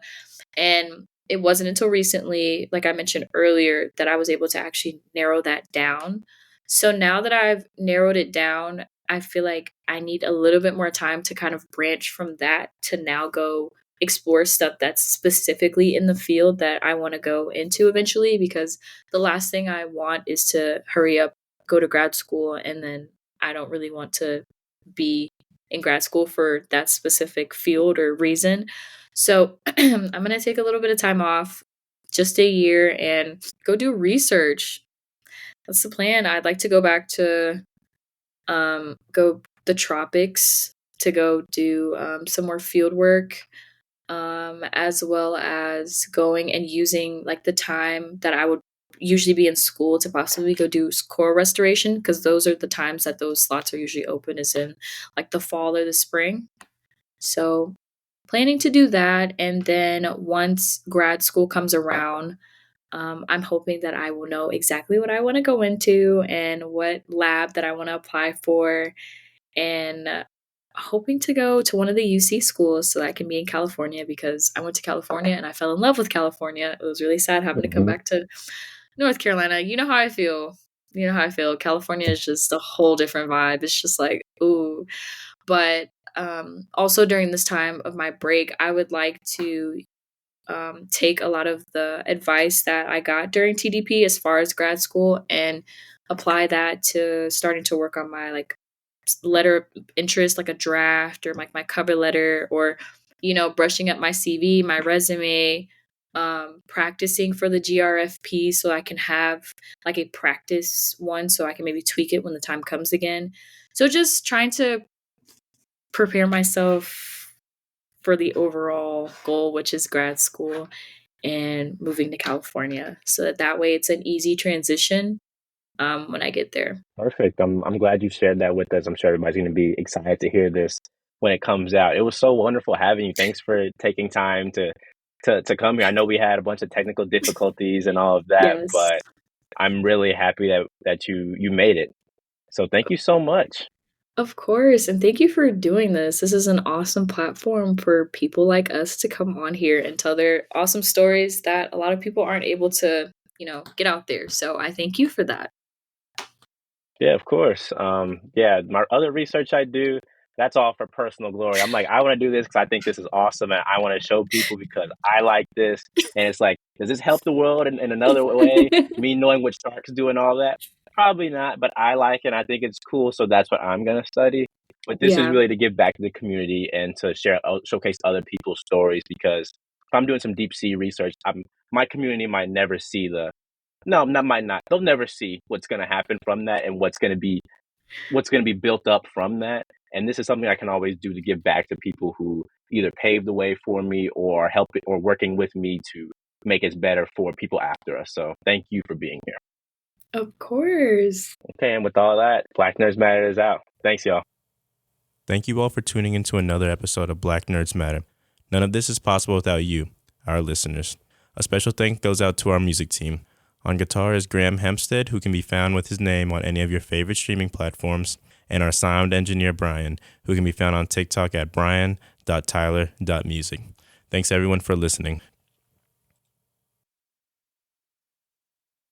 And it wasn't until recently, like I mentioned earlier, that I was able to actually narrow that down. So now that I've narrowed it down, I feel like I need a little bit more time to kind of branch from that to now go explore stuff that's specifically in the field that I want to go into eventually, because the last thing I want is to hurry up, go to grad school, and then I don't really want to be in grad school for that specific field or reason. So I'm going to take a little bit of time off, just a year, and go do research. That's the plan. I'd like to go back to go the tropics to go do some more field work, as well as going and using like the time that I would usually be in school to possibly go do coral restoration, because those are the times that those slots are usually open, is in like the fall or the spring. So planning to do that. And then once grad school comes around, I'm hoping that I will know exactly what I want to go into and what lab that I want to apply for, and hoping to go to one of the UC schools so that I can be in California, because I went to California and I fell in love with California. It was really sad having to come Mhm. back to North Carolina. You know how I feel. You know how I feel. California is just a whole different vibe. It's just like, ooh. But also during this time of my break, I would like to take a lot of the advice that I got during TDP as far as grad school and apply that to starting to work on my like letter of interest, like a draft or like my cover letter, or brushing up my CV, my resume, practicing for the GRFP so I can have like a practice one so I can maybe tweak it when the time comes again. So just trying to prepare myself for the overall goal, which is grad school and moving to California. So that way it's an easy transition when I get there. Perfect. I'm glad you shared that with us. I'm sure everybody's going to be excited to hear this when it comes out. It was so wonderful having you. Thanks for taking time to come here. I know we had a bunch of technical difficulties and all of that, Yes. but I'm really happy that you made it. So thank you so much. Of course, and thank you for doing this. This is an awesome platform for people like us to come on here and tell their awesome stories that a lot of people aren't able to, get out there. So I thank you for that. Yeah, of course. Yeah, my other research I do, that's all for personal glory. I'm like, I want to do this because I think this is awesome and I want to show people because I like this. And it's like, does this help the world in another way? Me knowing what sharks do and all that? Probably not, but I like it and I think it's cool. So that's what I'm going to study. But this is Yeah, really to give back to the community and to showcase other people's stories because if I'm doing some deep sea research, my community might never see no, not might not. They'll never see what's gonna happen from that and what's gonna be built up from that. And this is something I can always do to give back to people who either paved the way for me or help it or working with me to make it better for people after us. So thank you for being here. of course. Okay, and with all that, Black Nerds Matter is out. Thanks, y'all. Thank you all for tuning into another episode of Black Nerds Matter. None of this is possible without you, our listeners. A special thank goes out to our music team. On guitar is Graham Hempstead, who can be found with his name on any of your favorite streaming platforms, and our sound engineer Brian, who can be found on TikTok at brian.tyler.music. Thanks everyone for listening.